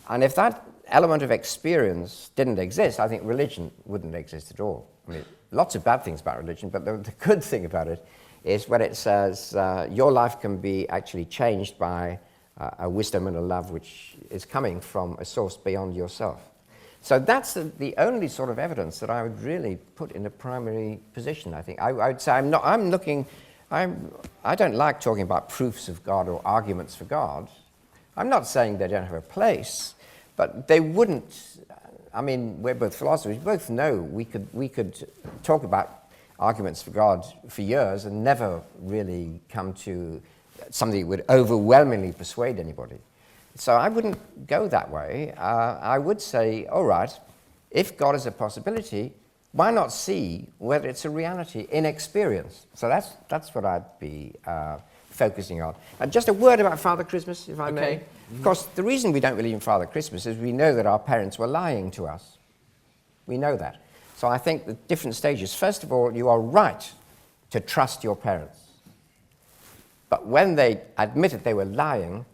And if that element of experience didn't exist, I think religion wouldn't exist at all. I mean, lots of bad things about religion, but the good thing about it is when it says your life can be actually changed by a wisdom and a love which is coming from a source beyond yourself. So that's the only sort of evidence that I would really put in a primary position, I think. I would say I don't like talking about proofs of God or arguments for God. I'm not saying they don't have a place, but they wouldn't. I mean, we're both philosophers. We both know we could talk about arguments for God for years and never really come to something that would overwhelmingly persuade anybody. So I wouldn't go that way. I would say, all right, if God is a possibility, why not see whether it's a reality in experience? So that's what I'd be focusing on. And just a word about Father Christmas, if I may. Of course, the reason we don't believe in Father Christmas is we know that our parents were lying to us. We know that. So I think the different stages. First of all, you are right to trust your parents. But when they admitted they were lying,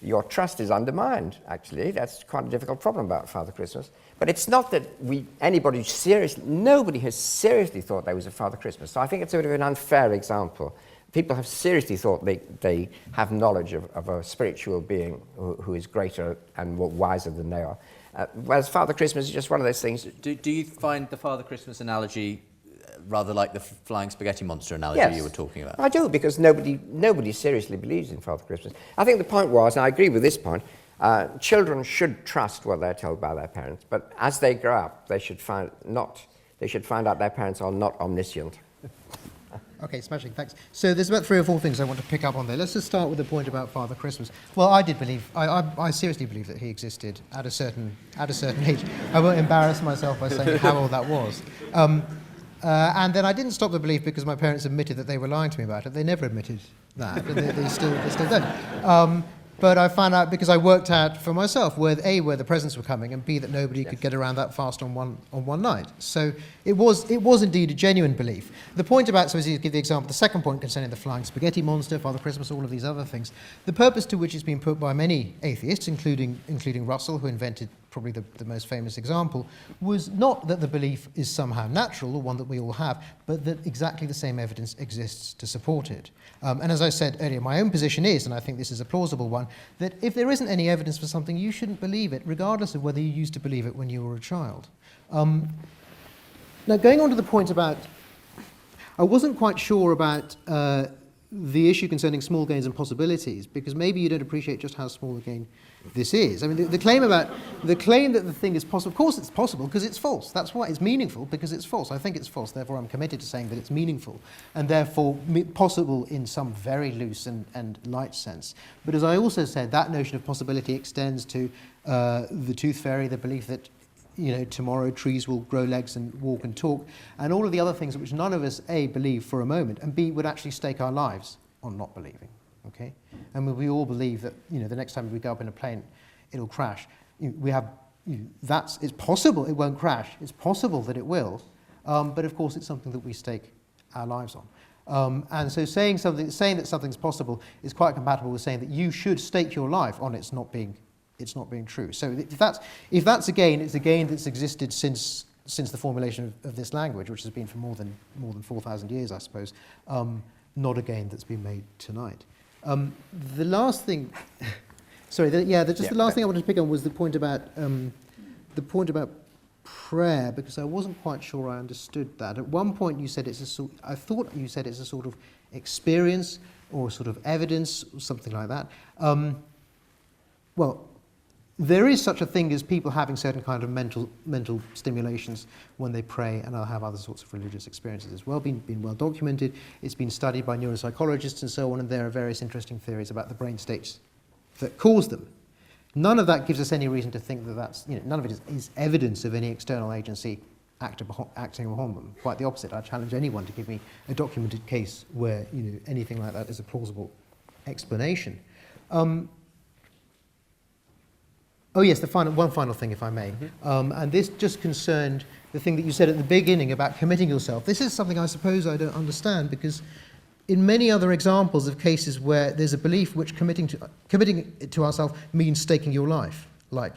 your trust is undermined, actually. That's quite a difficult problem about Father Christmas. But it's not that nobody has seriously thought there was a Father Christmas. So I think it's sort of an unfair example. People have seriously thought they have knowledge of a spiritual being who is greater and more wiser than they are. Whereas Father Christmas is just one of those things. Do you find the Father Christmas analogy rather like the flying spaghetti monster analogy you were talking about? I do, because nobody seriously believes in Father Christmas. I think the point was, and I agree with this point, children should trust what they're told by their parents, but as they grow up, they should find out their parents are not omniscient. Okay, smashing, thanks. So there's about 3 or 4 things I want to pick up on there. Let's just start with the point about Father Christmas. Well, I did believe, I seriously believe that he existed at a certain age. I won't embarrass myself by saying how old that was. And then I didn't stop the belief because my parents admitted that they were lying to me about it. They never admitted that, and they still don't. But I found out because I worked out for myself where the presents were coming, and B, that nobody could get around that fast on one night. So it was indeed a genuine belief. The point about, so as you give the example, the second point concerning the flying spaghetti monster, Father Christmas, all of these other things, the purpose to which it's been put by many atheists, including Russell, who invented probably the most famous example, was not that the belief is somehow natural, or one that we all have, but that exactly the same evidence exists to support it. And as I said earlier, my own position is, and I think this is a plausible one, that if there isn't any evidence for something, you shouldn't believe it, regardless of whether you used to believe it when you were a child. Now, going on to the point about, I wasn't quite sure about the issue concerning small gains and possibilities, because maybe you don't appreciate just how small a gain this is. I mean, the claim that the thing is possible, of course it's possible because it's false. That's why it's meaningful, because it's false. I think it's false, therefore I'm committed to saying that it's meaningful, and therefore possible in some very loose and light sense. But as I also said, that notion of possibility extends to the tooth fairy, the belief that tomorrow trees will grow legs and walk and talk, and all of the other things which none of us, A, believe for a moment, and B, would actually stake our lives on not believing. Okay, and we all believe that the next time we go up in a plane, it'll crash. It's possible it won't crash. It's possible that it will, but of course it's something that we stake our lives on. And so saying that something's possible is quite compatible with saying that you should stake your life on it's not being true. So if that's a gain, it's a gain that's existed since the formulation of this language, which has been for more than 4,000 years, I suppose. Not a gain that's been made tonight. The last thing, the last thing I wanted to pick on was the point about prayer, because I wasn't quite sure I understood that. At one point you said I thought you said it's a sort of experience or a sort of evidence or something like that. Well, there is such a thing as people having certain kind of mental stimulations when they pray, and I'll have other sorts of religious experiences as well, been well documented. It's been studied by neuropsychologists and so on, and there are various interesting theories about the brain states that cause them. None of that gives us any reason to think that that's, none of it is evidence of any external agency acting upon them. Quite the opposite. I challenge anyone to give me a documented case where anything like that is a plausible explanation. Oh yes, one final thing, if I may. And this just concerned the thing that you said at the beginning about committing yourself. This is something I suppose I don't understand, because in many other examples of cases where there's a belief which committing it to ourselves means staking your life, like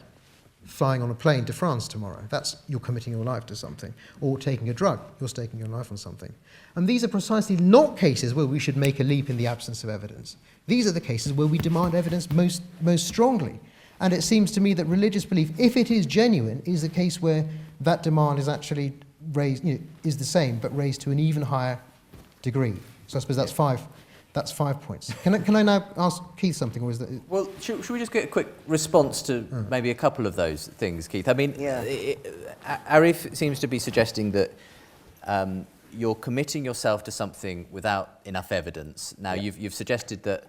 flying on a plane to France tomorrow, you're committing your life to something, or taking a drug, you're staking your life on something. And these are precisely not cases where we should make a leap in the absence of evidence. These are the cases where we demand evidence most strongly. And it seems to me that religious belief, if it is genuine, is a case where that demand is actually raised, is the same, but raised to an even higher degree. So I suppose that's five points. Can I now ask Keith something, or is that? Well, should we just get a quick response to maybe a couple of those things, Keith? I mean, Arif seems to be suggesting that you're committing yourself to something without enough evidence. Now, you've suggested that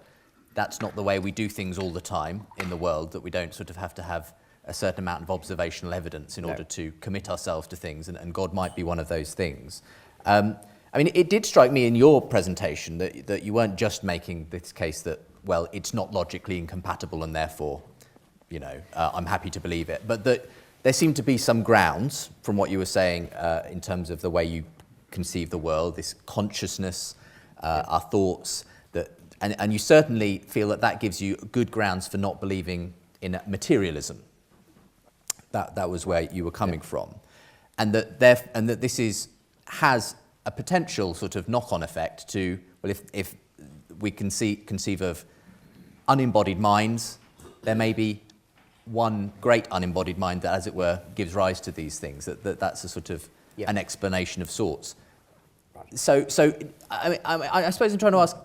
that's not the way we do things all the time in the world, that we don't sort of have to have a certain amount of observational evidence in order to commit ourselves to things, and God might be one of those things. I mean, it did strike me in your presentation that you weren't just making this case that, well, it's not logically incompatible and therefore, I'm happy to believe it, but that there seemed to be some grounds from what you were saying in terms of the way you conceive the world, this consciousness, our thoughts, and you certainly feel that gives you good grounds for not believing in materialism. That was where you were coming from, and that this has a potential sort of knock-on effect to, well, if we conceive of unembodied minds, there may be one great unembodied mind that, as it were, gives rise to these things. That's a sort of an explanation of sorts. So I suppose I'm trying to ask,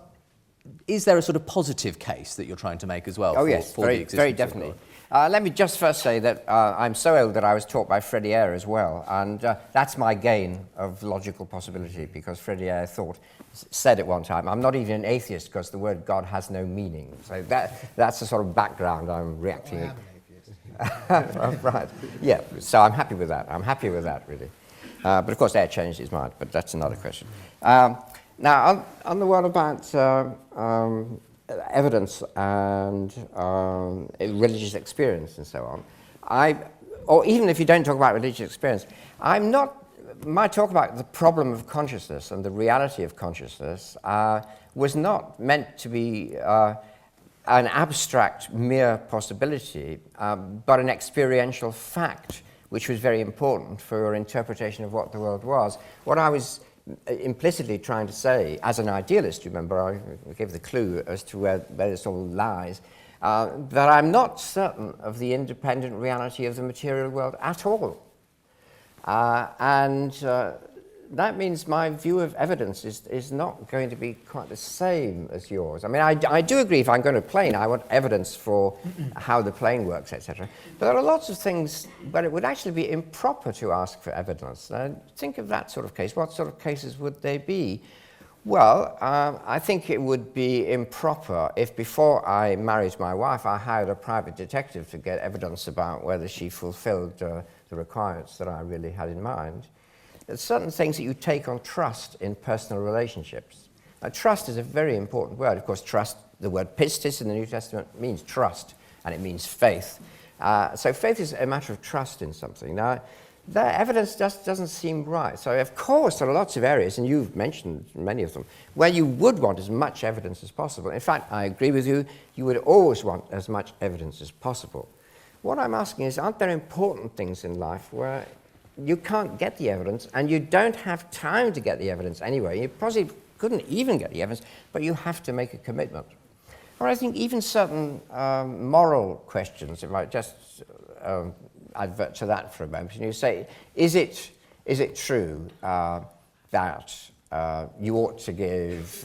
is there a sort of positive case that you're trying to make as well? Oh, yes, very definitely. Let me just first say that I'm so old that I was taught by Freddie Eyre as well, and that's my gain of logical possibility, because Freddie Eyre said at one time, I'm not even an atheist because the word God has no meaning. So that's the sort of background I'm reacting. I am an atheist. Right, yeah, so I'm happy with that. I'm happy with that, really. But of course, Eyre changed his mind, but that's another question. Now, on the one about evidence and religious experience and so on, or even if you don't talk about religious experience, my talk about the problem of consciousness and the reality of consciousness was not meant to be an abstract, mere possibility, but an experiential fact, which was very important for your interpretation of what the world was. What I was implicitly trying to say, as an idealist, remember, I gave the clue as to where this all lies, that I'm not certain of the independent reality of the material world at all. And that means my view of evidence is not going to be quite the same as yours. I mean, I do agree if I'm going to plane, I want evidence for how the plane works, etc. But there are lots of things where it would actually be improper to ask for evidence. Think of that sort of case. What sort of cases would they be? Well, I think it would be improper if before I married my wife, I hired a private detective to get evidence about whether she fulfilled the requirements that I really had in mind. There's certain things that you take on trust in personal relationships. Now, trust is a very important word. Of course, trust, the word pistis in the New Testament means trust, and it means faith. So faith is a matter of trust in something. Now, the evidence just doesn't seem right. So, of course, there are lots of areas, and you've mentioned many of them, where you would want as much evidence as possible. In fact, I agree with you, you would always want as much evidence as possible. What I'm asking is, aren't there important things in life where you can't get the evidence, and you don't have time to get the evidence anyway? You possibly couldn't even get the evidence, but you have to make a commitment. Or I think even certain moral questions, if I just advert to that for a moment, and you say, is it true that you ought to give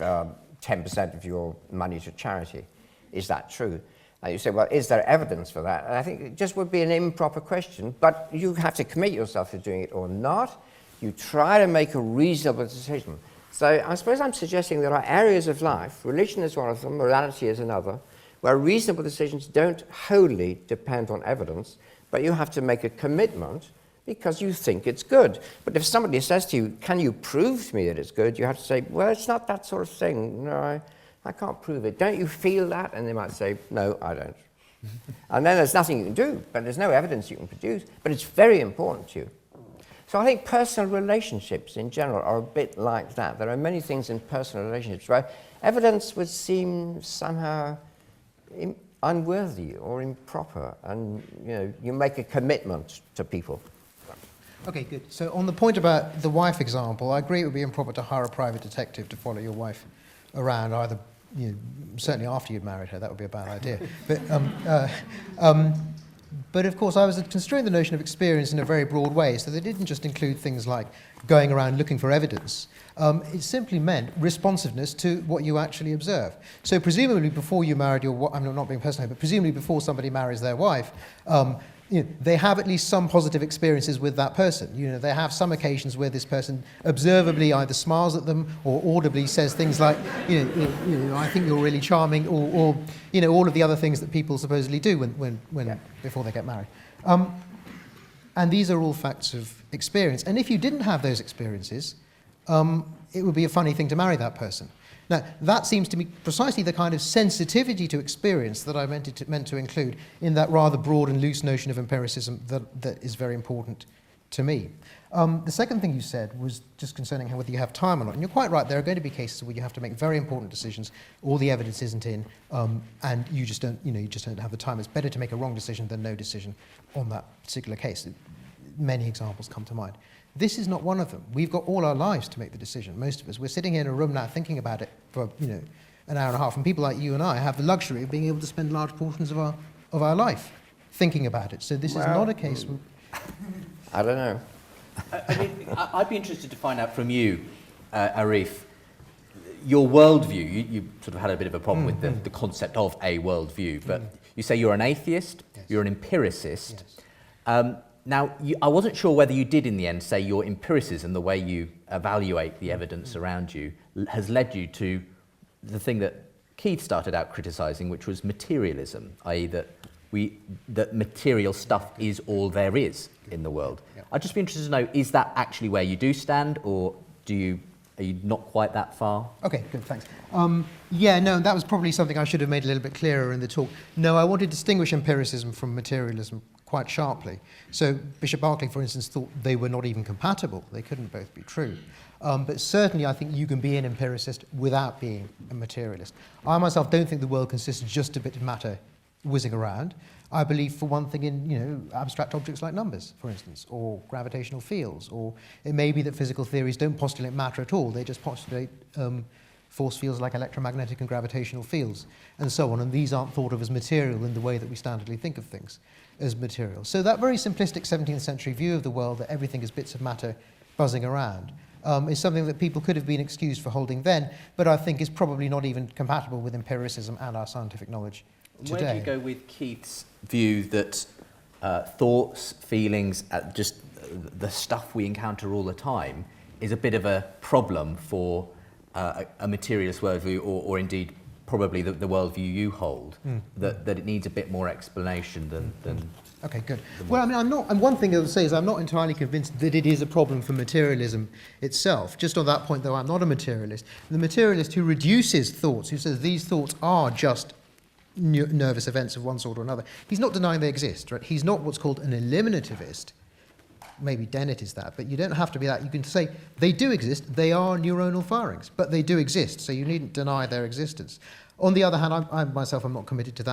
10% of your money to charity? Is that true? And you say, well, is there evidence for that? And I think it just would be an improper question, but you have to commit yourself to doing it or not. You try to make a reasonable decision. So I suppose I'm suggesting there are areas of life, religion is one of them, morality is another, where reasonable decisions don't wholly depend on evidence, but you have to make a commitment because you think it's good. But if somebody says to you, can you prove to me that it's good? You have to say, well, it's not that sort of thing. No, I can't prove it. Don't you feel that? And they might say, no, I don't. And then there's nothing you can do, but there's no evidence you can produce, but it's very important to you. So I think personal relationships in general are a bit like that. There are many things in personal relationships where evidence would seem somehow unworthy or improper, and you make a commitment to people. Okay, good. So on the point about the wife example, I agree it would be improper to hire a private detective to follow your wife around, either certainly after you'd married her. That would be a bad idea. But of course, I was construing the notion of experience in a very broad way, so they didn't just include things like going around looking for evidence. It simply meant responsiveness to what you actually observe. So presumably before you married your wife, I'm not being personal, but presumably before somebody marries their wife, they have at least some positive experiences with that person. They have some occasions where this person observably either smiles at them or audibly says things like, I think you're really charming, or all of the other things that people supposedly do when before they get married. And these are all facts of experience. And if you didn't have those experiences, it would be a funny thing to marry that person. Now, that seems to be precisely the kind of sensitivity to experience that I meant to include in that rather broad and loose notion of empiricism that is very important to me. The second thing you said was just concerning whether you have time or not. And you're quite right, there are going to be cases where you have to make very important decisions, all the evidence isn't in, and you just don't have the time. It's better to make a wrong decision than no decision on that particular case. Many examples come to mind. This is not one of them. We've got all our lives to make the decision, most of us. We're sitting here in a room now thinking about it for an hour and a half, and people like you and I have the luxury of being able to spend large portions of our life thinking about it. So this is not a case where... I don't know. I mean, I'd be interested to find out from you, Arif, your worldview. You sort of had a bit of a problem with the concept of a worldview, but you say you're an atheist, yes. You're an empiricist. Yes. Now, I wasn't sure whether you did in the end say your empiricism, the way you evaluate the evidence around you, has led you to the thing that Keith started out criticising, which was materialism, i.e. that material stuff is all there is in the world. Yep. I'd just be interested to know, is that actually where you do stand, or are you not quite that far? Okay, good, thanks. No, that was probably something I should have made a little bit clearer in the talk. No, I want to distinguish empiricism from materialism quite sharply. So Bishop Berkeley, for instance, thought they were not even compatible. They couldn't both be true. But certainly I think you can be an empiricist without being a materialist. I myself don't think the world consists just of bits of matter whizzing around. I believe, for one thing, in abstract objects like numbers, for instance, or gravitational fields, or it may be that physical theories don't postulate matter at all. They just postulate force fields like electromagnetic and gravitational fields, and so on. And these aren't thought of as material in the way that we standardly think of things as material. So that very simplistic 17th century view of the world, that everything is bits of matter buzzing around, is something that people could have been excused for holding then, but I think is probably not even compatible with empiricism and our scientific knowledge today. Where do you go with Keith's view that thoughts, feelings, just the stuff we encounter all the time is a bit of a problem for a materialist worldview, or indeed probably the worldview you hold, that it needs a bit more explanation than Okay, good. Well, I mean, and one thing I would say is I'm not entirely convinced that it is a problem for materialism itself. Just on that point, though, I'm not a materialist. The materialist who reduces thoughts, who says these thoughts are just nervous events of one sort or another, he's not denying they exist, right? He's not what's called an eliminativist. Maybe Dennett is that, but you don't have to be that. You can say they do exist, they are neuronal firings, but they do exist, so you needn't deny their existence. On the other hand, I myself am not committed to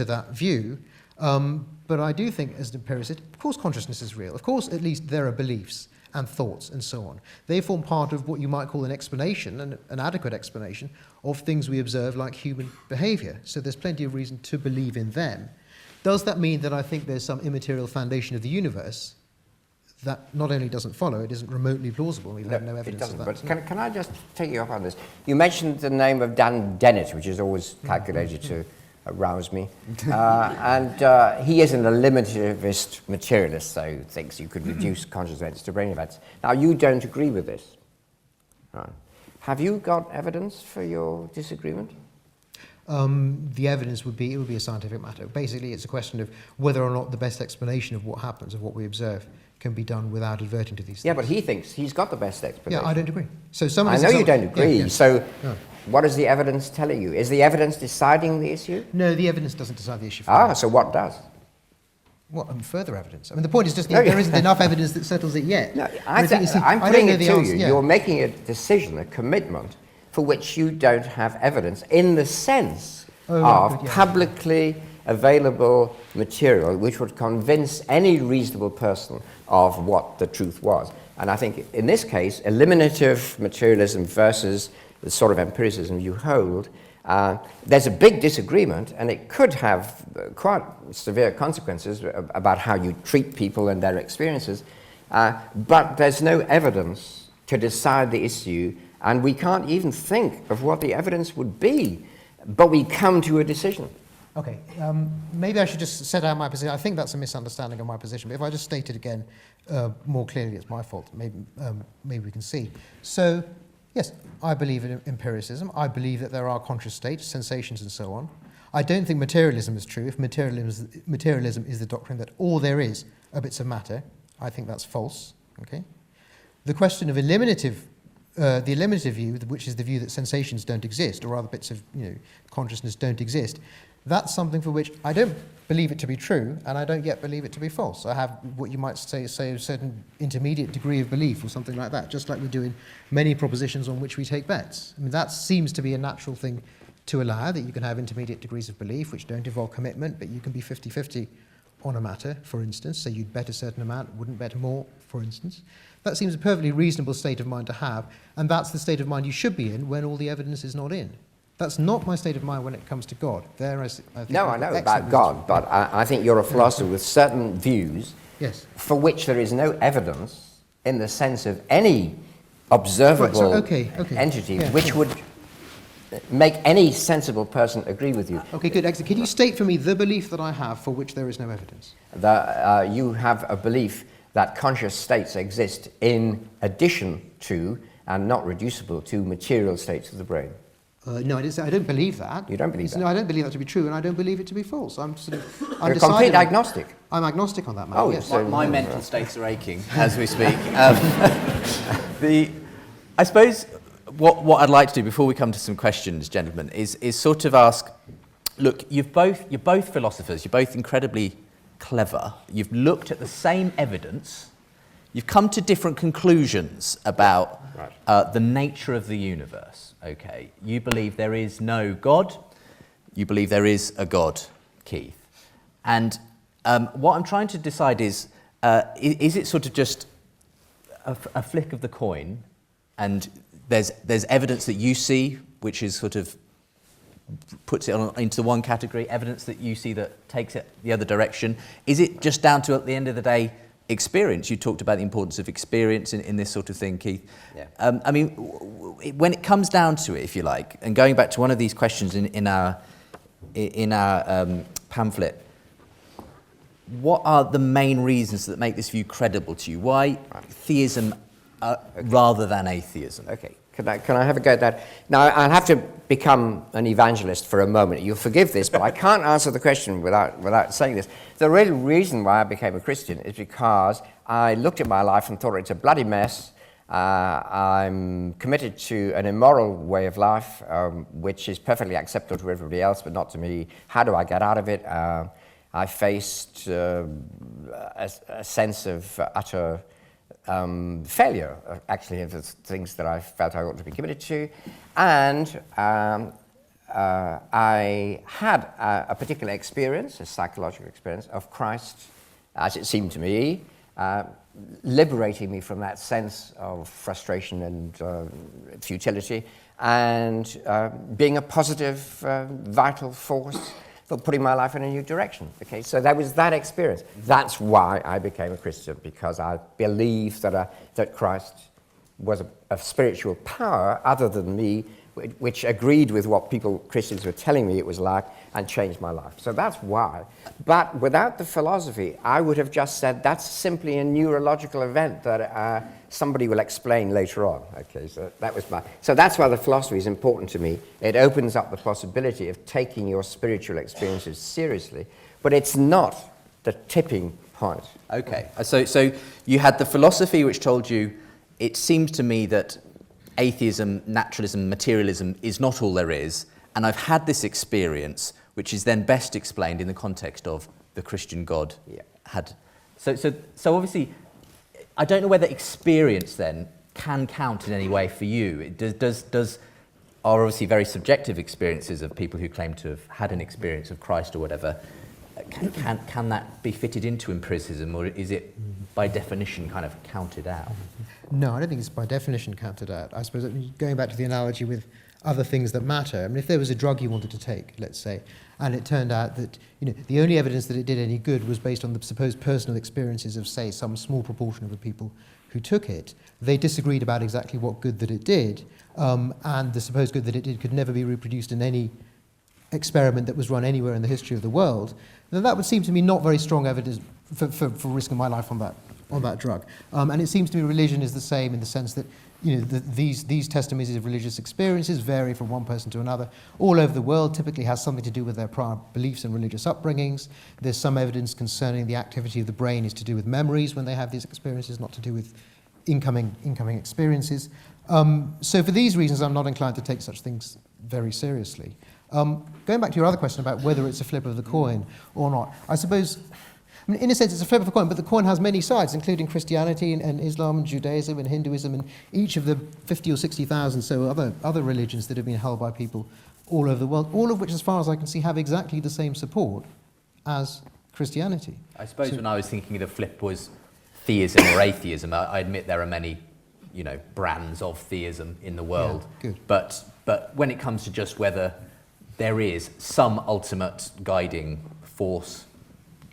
that view, but I do think, as an empiricist, of course consciousness is real. Of course, at least there are beliefs and thoughts and so on. They form part of what you might call an explanation, an adequate explanation, of things we observe like human behaviour. So there's plenty of reason to believe in them. Does that mean that I think there's some immaterial foundation of the universe? That not only doesn't follow, it isn't remotely plausible. We have no evidence of that. But can I just take you up on this? You mentioned the name of Dan Dennett, which is always calculated to arouse me. And he is an eliminativist materialist, so thinks you could reduce conscious events to brain events. Now, you don't agree with this. Right. Have you got evidence for your disagreement? The evidence would be a scientific matter. Basically, it's a question of whether or not the best explanation of what happens, of what we observe, can be done without adverting to these things. Yeah, but he thinks he's got the best explanation. Yeah, I don't agree. So some of I know you don't agree. Yeah. So what is the evidence telling you? Is the evidence deciding the issue? No, the evidence doesn't decide the issue for me. So what does? What, further evidence? I mean, the point is just there isn't enough evidence that settles it yet. No, I'm putting it to you. Yeah. You're making a decision, a commitment, for which you don't have evidence in the sense of publicly available material which would convince any reasonable person of what the truth was. And I think in this case, eliminative materialism versus the sort of empiricism you hold, there's a big disagreement, and it could have quite severe consequences about how you treat people and their experiences, but there's no evidence to decide the issue, and we can't even think of what the evidence would be, but we come to a decision. Okay, maybe I should just set out my position. I think that's a misunderstanding of my position, but if I just state it again more clearly, it's my fault. Maybe we can see. So, yes, I believe in empiricism. I believe that there are conscious states, sensations and so on. I don't think materialism is true. If materialism is the doctrine that all there is are bits of matter, I think that's false. Okay. The question of the eliminative view, which is the view that sensations don't exist, or other bits of consciousness don't exist, that's something for which I don't believe it to be true, and I don't yet believe it to be false. I have what you might say a certain intermediate degree of belief, or something like that, just like we do in many propositions on which we take bets. I mean, that seems to be a natural thing to allow, that you can have intermediate degrees of belief which don't involve commitment, but you can be 50-50 on a matter, for instance, so you'd bet a certain amount, wouldn't bet more, for instance. That seems a perfectly reasonable state of mind to have, and that's the state of mind you should be in when all the evidence is not in. That's not my state of mind when it comes to God. I know about God, but I think you're a philosopher with certain views for which there is no evidence in the sense of any observable entity which would make any sensible person agree with you. Okay, good. Excellent. Can you state for me the belief that I have for which there is no evidence? You have a belief that conscious states exist in addition to, and not reducible to, material states of the brain. No, I don't believe that. You don't believe that? No, I don't believe that to be true, and I don't believe it to be false. I'm You're a complete agnostic. I'm agnostic on that matter. Oh, yes. so my mental states are aching as we speak. I suppose what I'd like to do before we come to some questions, gentlemen, is sort of ask. Look, you're both philosophers. You're both incredibly clever. You've looked at the same evidence. You've come to different conclusions about the nature of the universe. Okay, you believe there is no God. You believe there is a God, Keith. And what I'm trying to decide is it sort of just a flick of the coin, and there's evidence that you see which is sort of puts it into one category, evidence that you see that takes it the other direction? Is it just down to, at the end of the day, experience? You talked about the importance of experience in this sort of thing, Keith. Yeah. I mean, when it comes down to it, if you like, and going back to one of these questions in our pamphlet, what are the main reasons that make this view credible to you? Why theism rather than atheism? Okay. Can I have a go at that? Now, I'll have to become an evangelist for a moment. You'll forgive this, but I can't answer the question without saying this. The real reason why I became a Christian is because I looked at my life and thought it's a bloody mess. I'm committed to an immoral way of life, which is perfectly acceptable to everybody else, but not to me. How do I get out of it? I faced a sense of utter failure, actually, of the things that I felt I ought to be committed to. And I had a particular experience, a psychological experience, of Christ, as it seemed to me, liberating me from that sense of frustration and futility, and being a positive, vital force for putting my life in a new direction. Okay, so that was that experience. That's why I became a Christian, because I believed that Christ was a spiritual power other than me, which agreed with what Christians were telling me it was like, and changed my life. So that's why. But without the philosophy, I would have just said that's simply a neurological event that somebody will explain later on. Okay, so so that's why the philosophy is important to me. It opens up the possibility of taking your spiritual experiences seriously, but it's not the tipping point. Okay, so you had the philosophy which told you, it seems to me that atheism, naturalism, materialism is not all there is, and I've had this experience, which is then best explained in the context of the Christian God had. So obviously, I don't know whether experience then can count in any way for you. Are obviously very subjective experiences of people who claim to have had an experience of Christ or whatever. Can that be fitted into empiricism, or is it by definition kind of counted out? No, I don't think it's by definition counted out. I suppose, going back to the analogy with other things that matter, I mean, if there was a drug you wanted to take, let's say, and it turned out that the only evidence that it did any good was based on the supposed personal experiences of, say, some small proportion of the people who took it, they disagreed about exactly what good that it did, and the supposed good that it did could never be reproduced in any experiment that was run anywhere in the history of the world, then that would seem to me not very strong evidence for risking my life on that drug. And it seems to me religion is the same, in the sense that these testimonies of religious experiences vary from one person to another. All over the world typically has something to do with their prior beliefs and religious upbringings. There's some evidence concerning the activity of the brain is to do with memories when they have these experiences, not to do with incoming experiences. So for these reasons, I'm not inclined to take such things very seriously. Going back to your other question about whether it's a flip of the coin or not, I suppose, in a sense, it's a flip of a coin, but the coin has many sides, including Christianity and Islam and Judaism and Hinduism and each of the 50 or 60,000 so other religions that have been held by people all over the world, all of which, as far as I can see, have exactly the same support as Christianity. I suppose when I was thinking the flip was theism or atheism, I admit there are many, brands of theism in the world. Yeah, good. But when it comes to just whether there is some ultimate guiding force,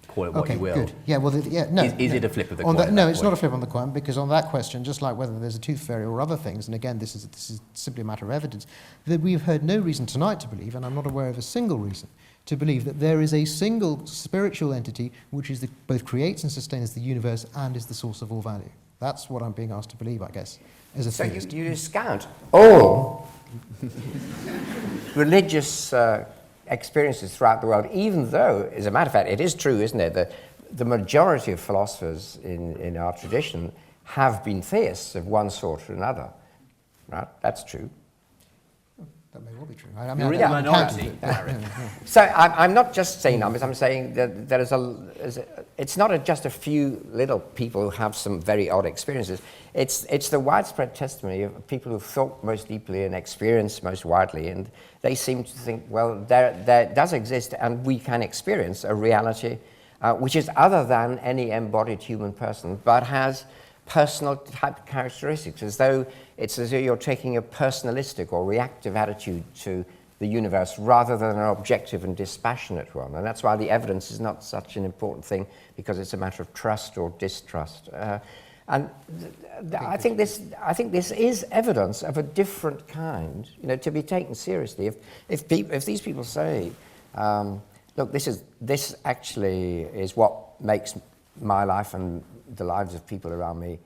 call it what you will. Good. Yeah, well, is it a flip of the coin? No, it's not a flip on the coin, because on that question, just like whether there's a tooth fairy or other things, and again, this is simply a matter of evidence, that we've heard no reason tonight to believe, and I'm not aware of a single reason to believe that there is a single spiritual entity which is both creates and sustains the universe and is the source of all value. That's what I'm being asked to believe, I guess, as a theist. So you discount all religious experiences throughout the world, even though, as a matter of fact, it is true, isn't it, that the majority of philosophers in our tradition have been theists of one sort or another. Right? That's true. That may well be true. You're in the minority, Larry. So I'm not just saying numbers, I'm saying that there is it's not just a few little people who have some very odd experiences. It's the widespread testimony of people who've thought most deeply and experienced most widely, and they seem to think, well, there does exist and we can experience a reality which is other than any embodied human person, but has personal type characteristics, as though you're taking a personalistic or reactive attitude to the universe rather than an objective and dispassionate one. And that's why the evidence is not such an important thing, because it's a matter of trust or distrust. And I think this is evidence of a different kind, to be taken seriously. If these people say, look, this actually is what makes my life and the lives of people around me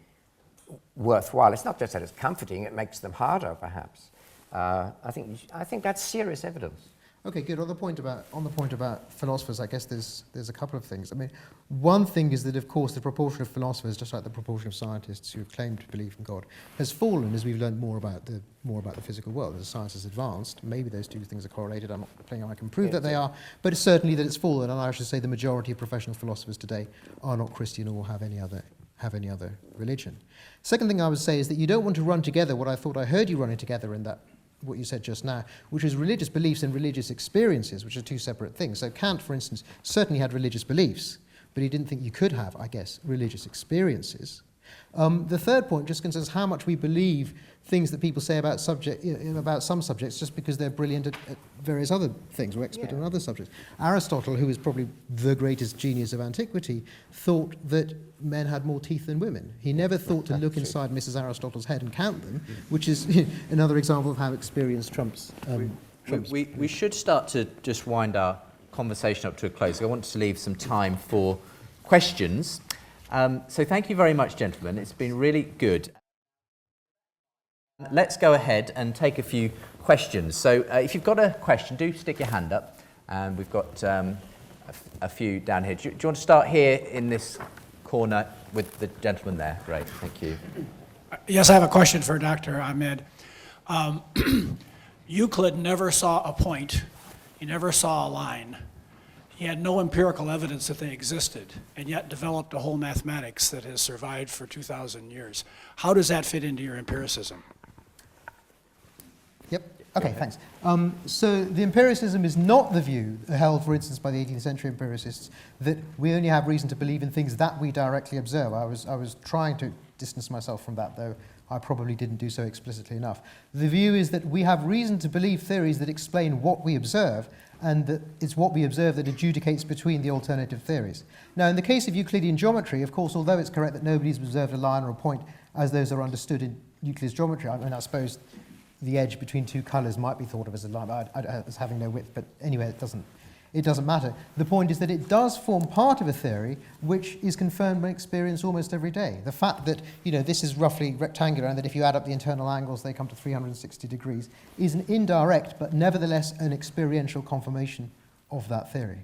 worthwhile. It's not just that it's comforting; it makes them harder, perhaps. I think that's serious evidence. Okay, good. On the point about philosophers, I guess there's a couple of things. I mean, one thing is that, of course, the proportion of philosophers, just like the proportion of scientists who claim to believe in God, has fallen as we've learned more about the physical world. As science has advanced, maybe those two things are correlated. I'm not saying I can prove that they are, but it's certainly that it's fallen. And I should say the majority of professional philosophers today are not Christian or have any other religion. Second thing I would say is that you don't want to run together what I thought I heard you running together in that, what you said just now, which is religious beliefs and religious experiences, which are two separate things. So Kant, for instance, certainly had religious beliefs, but he didn't think you could have, I guess, religious experiences. The third point just concerns how much we believe things that people say about some subjects just because they're brilliant at various other things or expert in other subjects. Aristotle, who is probably the greatest genius of antiquity, thought that men had more teeth than women. He never thought to look inside Mrs. Aristotle's head and count them, which is another example of how experience trumps. We should start to just wind our conversation up to a close. I want to leave some time for questions. So thank you very much, gentlemen. It's been really good. Let's go ahead and take a few questions. So if you've got a question, do stick your hand up. And we've got a few down here. Do you want to start here in this corner with the gentleman there? Great, thank you. Yes, I have a question for Dr. Ahmed. Euclid never saw a point. He never saw a line. He had no empirical evidence that they existed, and yet developed a whole mathematics that has survived for 2,000 years. How does that fit into your empiricism? Yep. Okay, thanks. So the empiricism is not the view held, for instance, by the 18th century empiricists that we only have reason to believe in things that we directly observe. I was trying to distance myself from that, though I probably didn't do so explicitly enough. The view is that we have reason to believe theories that explain what we observe, and that it's what we observe that adjudicates between the alternative theories. Now, in the case of Euclidean geometry, of course, although it's correct that nobody's observed a line or a point as those are understood in Euclid's geometry, I mean, I suppose the edge between two colours might be thought of as a line, as having no width, but anyway, it it doesn't matter. The point is that it does form part of a theory which is confirmed by experience almost every day. The fact that, this is roughly rectangular and that if you add up the internal angles they come to 360 degrees is an indirect but nevertheless an experiential confirmation of that theory.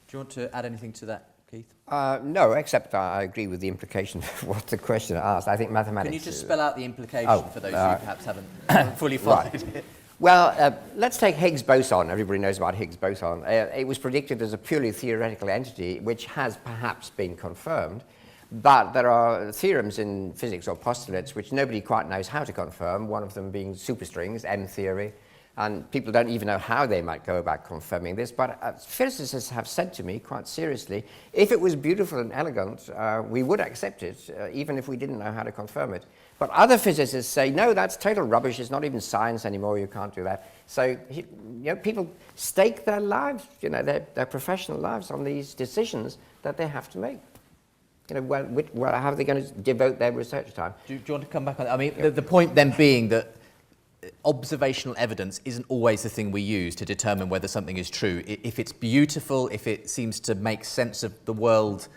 Do you want to add anything to that, Keith? No, except I agree with the implication of what the questioner asked. I think mathematics... Can you just spell out the implication for those who perhaps haven't fully followed it? Well, let's take Higgs boson. Everybody knows about Higgs boson. It was predicted as a purely theoretical entity, which has perhaps been confirmed. But there are theorems in physics or postulates which nobody quite knows how to confirm, one of them being superstrings, M theory. And people don't even know how they might go about confirming this. But physicists have said to me, quite seriously, if it was beautiful and elegant, we would accept it, even if we didn't know how to confirm it. But other physicists say, no, that's total rubbish. It's not even science anymore. You can't do that. So people stake their lives, their professional lives on these decisions that they have to make. How are they going to devote their research time? Do you want to come back on that? I mean, the point then being that observational evidence isn't always the thing we use to determine whether something is true. If it's beautiful, if it seems to make sense of the world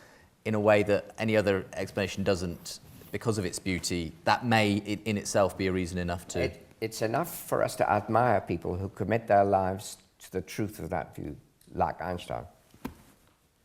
in a way that any other explanation doesn't, because of its beauty, that may in itself be a reason enough to... It's enough for us to admire people who commit their lives to the truth of that view, like Einstein.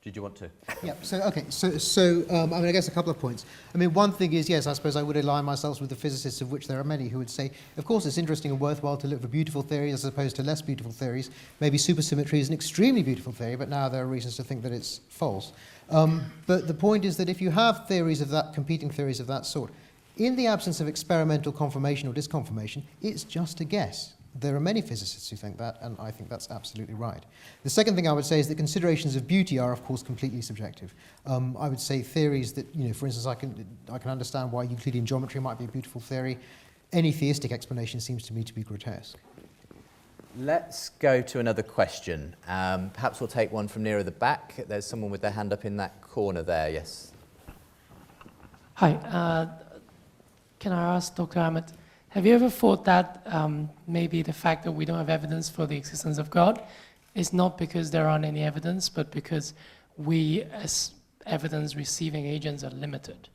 Did you want to? Yeah, I guess a couple of points. One thing is, yes, I suppose I would align myself with the physicists, of which there are many, who would say, of course, it's interesting and worthwhile to look for beautiful theories as opposed to less beautiful theories. Maybe supersymmetry is an extremely beautiful theory, but now there are reasons to think that it's false. But the point is that if you have theories of that, competing theories of that sort, in the absence of experimental confirmation or disconfirmation, it's just a guess. There are many physicists who think that, and I think that's absolutely right. The second thing I would say is that considerations of beauty are, of course, completely subjective. I would say theories that, for instance, I can understand why Euclidean geometry might be a beautiful theory. Any theistic explanation seems to me to be grotesque. Let's go to another question. Perhaps we'll take one from nearer the back. There's someone with their hand up in that corner there, yes. Hi, can I ask Dr. Ahmed, have you ever thought that maybe the fact that we don't have evidence for the existence of God is not because there aren't any evidence, but because we as evidence receiving agents are limited?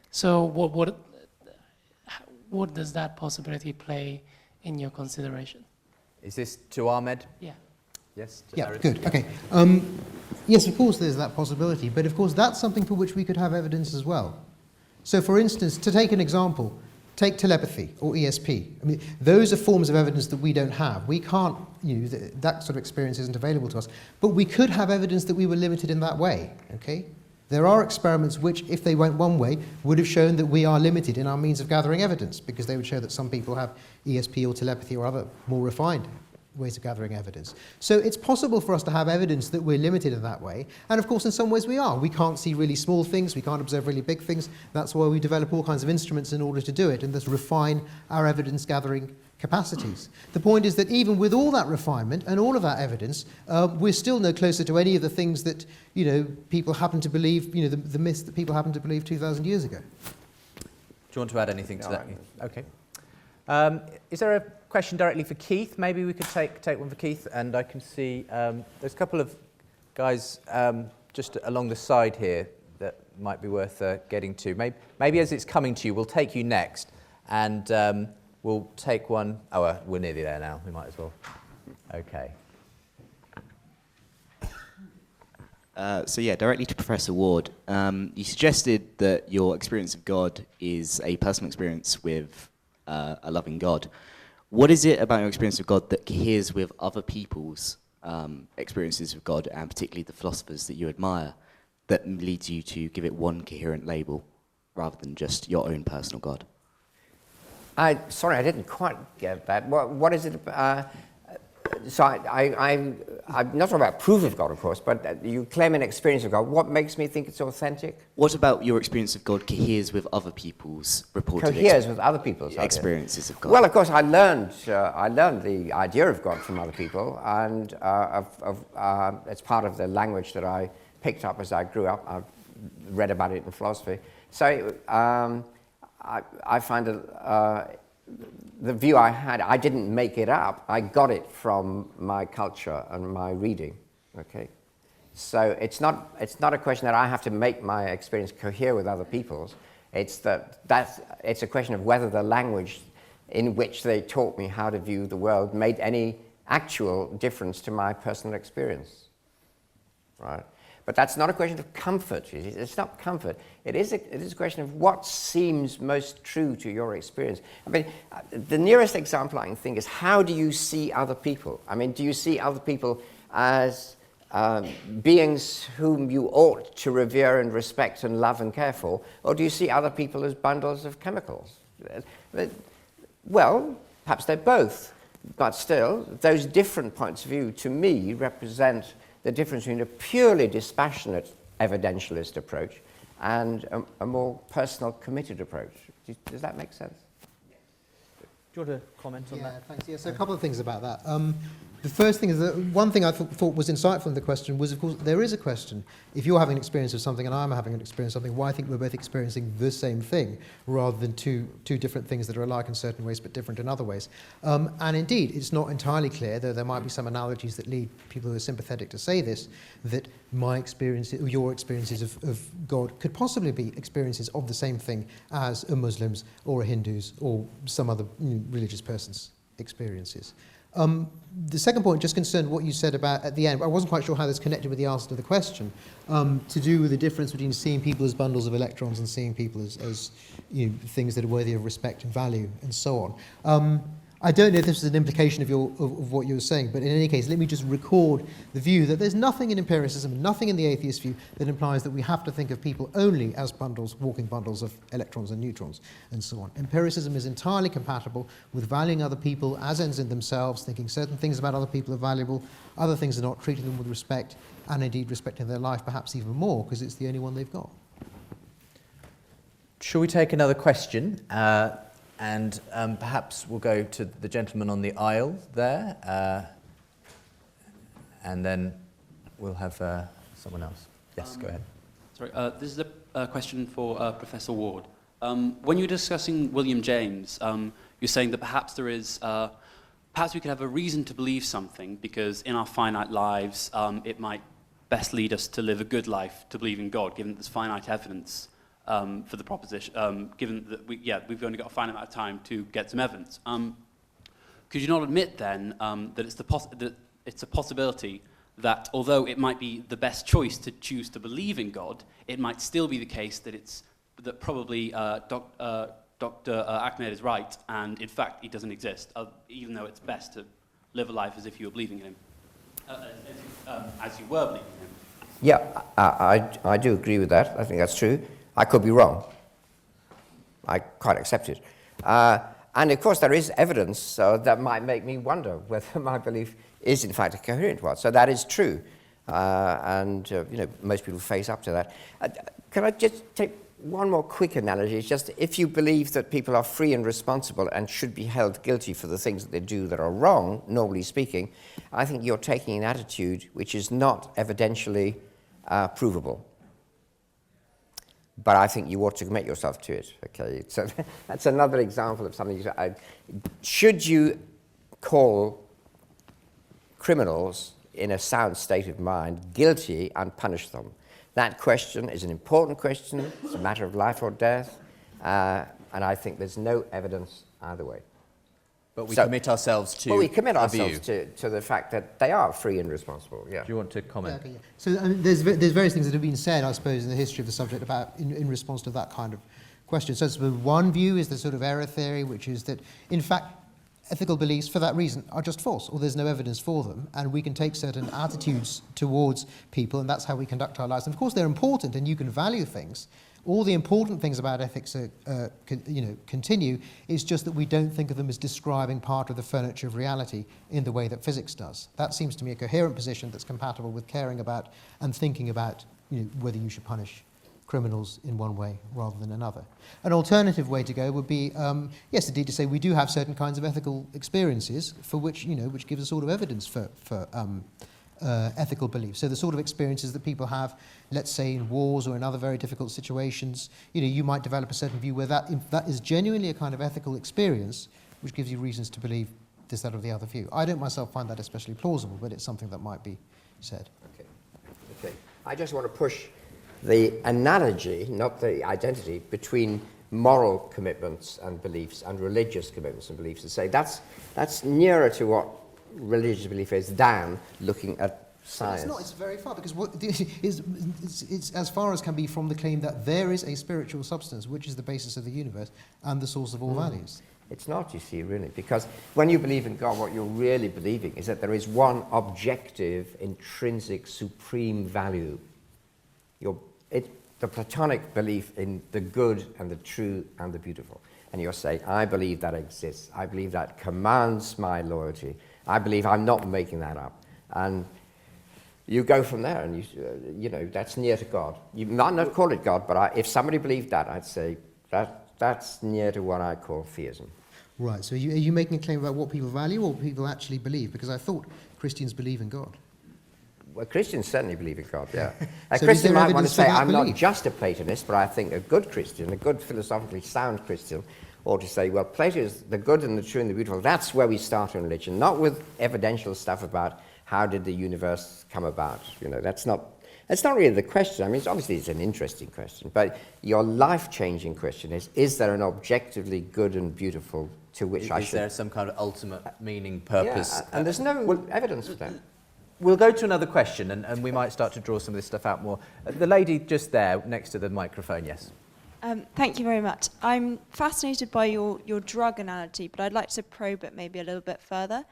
So what does that possibility play in your consideration? Is this to Ahmed? Yeah. Yes? Yeah, good, okay. Yes, of course there's that possibility, but of course that's something for which we could have evidence as well. So for instance, to take an example, take telepathy or ESP. Those are forms of evidence that we don't have. We can't, that sort of experience isn't available to us. But we could have evidence that we were limited in that way, okay? There are experiments which, if they went one way, would have shown that we are limited in our means of gathering evidence, because they would show that some people have ESP or telepathy or other more refined ways of gathering evidence. So it's possible for us to have evidence that we're limited in that way, and of course in some ways we are. We can't see really small things, we can't observe really big things. That's why we develop all kinds of instruments in order to do it, and thus refine our evidence gathering capacities. The point is that even with all that refinement and all of that evidence, we're still no closer to any of the things that people happen to believe, the myths that people happen to believe 2,000 years ago. Do you want to add anything to that? Okay. Is there a question directly for Keith? Maybe we could take one for Keith, and I can see there's a couple of guys just along the side here that might be worth getting to. Maybe as it's coming to you, we'll take you next, and we'll take one. Oh, we're nearly there now. We might as well. Okay. Directly to Professor Ward. You suggested that your experience of God is a personal experience with a loving God. What is it about your experience of God that coheres with other people's experiences of God, and particularly the philosophers that you admire, that leads you to give it one coherent label rather than just your own personal God? Sorry, I didn't quite get that. What is it? So I'm not talking about proof of God, of course, but you claim an experience of God. What makes me think it's authentic? What about your experience of God coheres with other people's reported with other people's experiences of God? Well, of course, I learned the idea of God from other people, and it's part of the language that I picked up as I grew up. I've read about it in philosophy. So I find the view I had, I didn't make it up. I got it from my culture and my reading. Okay, so it's not a question that I have to make my experience cohere with other people's. It's a question of whether the language in which they taught me how to view the world made any actual difference to my personal experience, right? But that's not a question of comfort. It's not comfort. It is a question of what seems most true to your experience. I mean, the nearest example I can think is, how do you see other people? I mean, do you see other people as beings whom you ought to revere and respect and love and care for, or do you see other people as bundles of chemicals? Well, perhaps they're both, but still, those different points of view, to me, represent the difference between a purely dispassionate evidentialist approach and a more personal, committed approach. Does that make sense? Do you want to comment on that? Yeah, thanks. Yeah, so a couple of things about that. The first thing is that one thing I thought was insightful in the question was, of course, there is a question. If you're having an experience of something and I'm having an experience of something, why I think we're both experiencing the same thing rather than two different things that are alike in certain ways but different in other ways. And indeed, it's not entirely clear, though there might be some analogies that lead people who are sympathetic to say this, that my experience, or your experiences of God could possibly be experiences of the same thing as a Muslim's or a Hindu's or some other religious person's experiences. The second point just concerned what you said about at the end. I wasn't quite sure how this connected with the answer to the question, to do with the difference between seeing people as bundles of electrons and seeing people as things that are worthy of respect and value and so on. I don't know if this is an implication of what you were saying, but in any case, let me just record the view that there's nothing in empiricism, nothing in the atheist view that implies that we have to think of people only as bundles, walking bundles of electrons and neutrons, and so on. Empiricism is entirely compatible with valuing other people as ends in themselves, thinking certain things about other people are valuable, other things are not, treating them with respect, and indeed respecting their life perhaps even more, because it's the only one they've got. Shall we take another question? And perhaps we'll go to the gentleman on the aisle there, and then we'll have someone else. Yes, go ahead. Sorry, this is a question for Professor Ward. When you were discussing William James, you're saying that perhaps there is, perhaps we could have a reason to believe something because in our finite lives, it might best lead us to live a good life, to believe in God, given that there's finite evidence. For the proposition, given that we've only got a finite amount of time to get some evidence. Could you not admit then that it's a possibility that although it might be the best choice to choose to believe in God, it might still be the case that probably Dr. Ahmed is right, and in fact he doesn't exist, even though it's best to live a life as if you were believing in him, as you were believing in him. Yeah, I do agree with that. I think that's true. I could be wrong. I quite accept it. And of course there is evidence that might make me wonder whether my belief is in fact a coherent one. So that is true. And most people face up to that. Can I just take one more quick analogy? It's just if you believe that people are free and responsible and should be held guilty for the things that they do that are wrong, normally speaking, I think you're taking an attitude which is not evidentially provable. But I think you ought to commit yourself to it. Okay, so that's another example of something. Should you call criminals in a sound state of mind guilty and punish them? That question is an important question. It's a matter of life or death, and I think there's no evidence either way. But we commit ourselves to. Well, we commit ourselves to the fact that they are free and responsible. Yeah. Do you want to comment? Yeah, okay, yeah. So there's various things that have been said, I suppose, in the history of the subject about in response to that kind of question. So one view is the sort of error theory, which is that in fact ethical beliefs, for that reason, are just false, or there's no evidence for them, and we can take certain attitudes towards people, and that's how we conduct our lives. And of course, they're important, and you can value things. All the important things about ethics continue. It's just that we don't think of them as describing part of the furniture of reality in the way that physics does. That seems to me a coherent position that's compatible with caring about and thinking about whether you should punish criminals in one way rather than another. An alternative way to go would be, yes, indeed, to say we do have certain kinds of ethical experiences for which which gives a sort of evidence for ethical beliefs. So the sort of experiences that people have, let's say in wars or in other very difficult situations, you might develop a certain view where that is genuinely a kind of ethical experience, which gives you reasons to believe this, that, or the other view. I don't myself find that especially plausible, but it's something that might be said. Okay. I just want to push the analogy, not the identity, between moral commitments and beliefs and religious commitments and beliefs, and say that's nearer to what religious belief is than looking at science. It's not, it's very far, because it's as far as can be from the claim that there is a spiritual substance which is the basis of the universe and the source of all values. It's not, you see, really, because when you believe in God, what you're really believing is that there is one objective, intrinsic, supreme value. The Platonic belief in the good and the true and the beautiful. And you're saying, I believe that exists. I believe that commands my loyalty. I believe I'm not making that up. And you go from there, and that's near to God. You might not call it God, but if somebody believed that, I'd say that's near to what I call theism. Right, so are you making a claim about what people value or what people actually believe? Because I thought Christians believe in God. Well, Christians certainly believe in God, yeah. A So Christian is there might want to evidence for say, that I'm not belief? just a Platonist, but I think a good Christian, a good philosophically sound Christian, ought to say, well, Plato is the good and the true and the beautiful. That's where we start in religion, not with evidential stuff about how did the universe come about. That's not really the question. I mean, obviously it's an interesting question, but your life-changing question is there an objectively good and beautiful to which I should... Is there some kind of ultimate meaning, purpose? Yeah, and there's no evidence for that. We'll go to another question, and we might start to draw some of this stuff out more. The lady just there, next to the microphone, yes. Thank you very much. I'm fascinated by your drug analogy, but I'd like to probe it maybe a little bit further.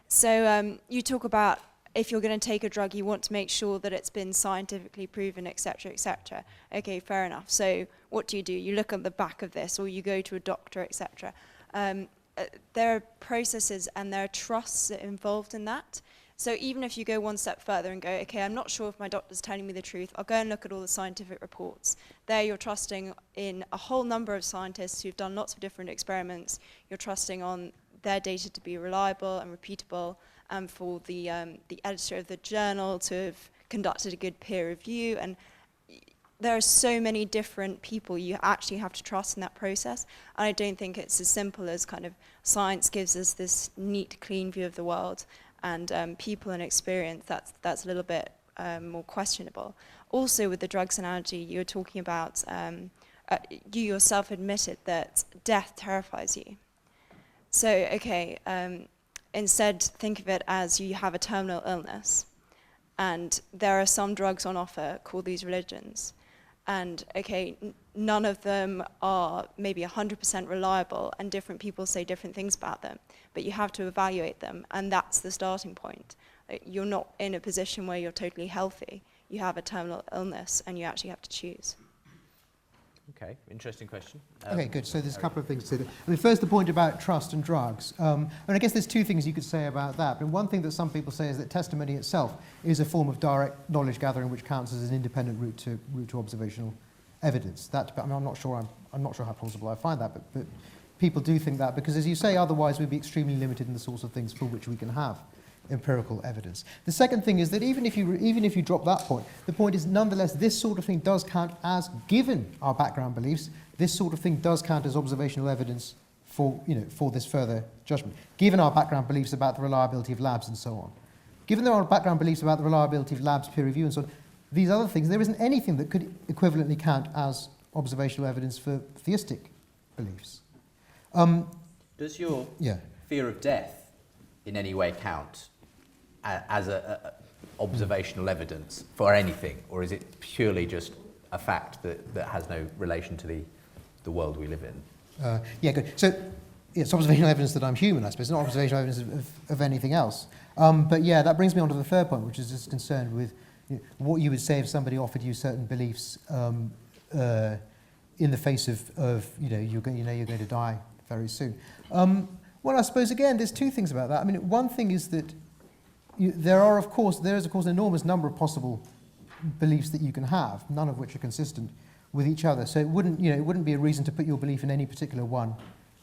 So you talk about if you're going to take a drug, you want to make sure that it's been scientifically proven, etc., etc. Okay, fair enough. So what do? You look at the back of this, or you go to a doctor, etc. There are processes and there are trusts involved in that. So even if you go one step further and go, okay, I'm not sure if my doctor's telling me the truth, I'll go and look at all the scientific reports. There you're trusting in a whole number of scientists who've done lots of different experiments. You're trusting on their data to be reliable and repeatable, and for the editor of the journal to have conducted a good peer review. And there are so many different people you actually have to trust in that process. And I don't think it's as simple as kind of science gives us this neat, clean view of the world, and people and experience, that's a little bit more questionable. Also, with the drugs analogy, you were talking about, you yourself admitted that death terrifies you. So, okay, instead think of it as you have a terminal illness, and there are some drugs on offer called these religions. And, okay, none of them are maybe 100% reliable, and different people say different things about them. But you have to evaluate them, and that's the starting point. You're not in a position where you're totally healthy. You have a terminal illness, and you actually have to choose. Okay, interesting question. Okay, good. So there's a couple of things to say. I mean, first, the point about trust and drugs. And I guess there's two things you could say about that. And one thing that some people say is that testimony itself is a form of direct knowledge gathering, which counts as an independent route to observational evidence. I'm not sure how plausible I find that, but people do think that, because, as you say, otherwise we'd be extremely limited in the sorts of things for which we can have empirical evidence. The second thing is that even if you drop that point, the point is nonetheless this sort of thing does count as, given our background beliefs, this sort of thing does count as observational evidence for this further judgment. Given our background beliefs about the reliability of labs and so on, given our background beliefs about the reliability of labs, peer review and so on, these other things, there isn't anything that could equivalently count as observational evidence for theistic beliefs. Does your fear of death in any way count as a observational evidence for anything, or is it purely just a fact that has no relation to the world we live in? Yeah, good. So it's observational evidence that I'm human, I suppose. It's not observational evidence of anything else. But yeah, that brings me on to the third point, which is just concerned with what you would say if somebody offered you certain beliefs in the face of you're going to die very soon. Well, I suppose again, there's two things about that. I mean, one thing is that there is of course an enormous number of possible beliefs that you can have, none of which are consistent with each other. So it wouldn't be a reason to put your belief in any particular one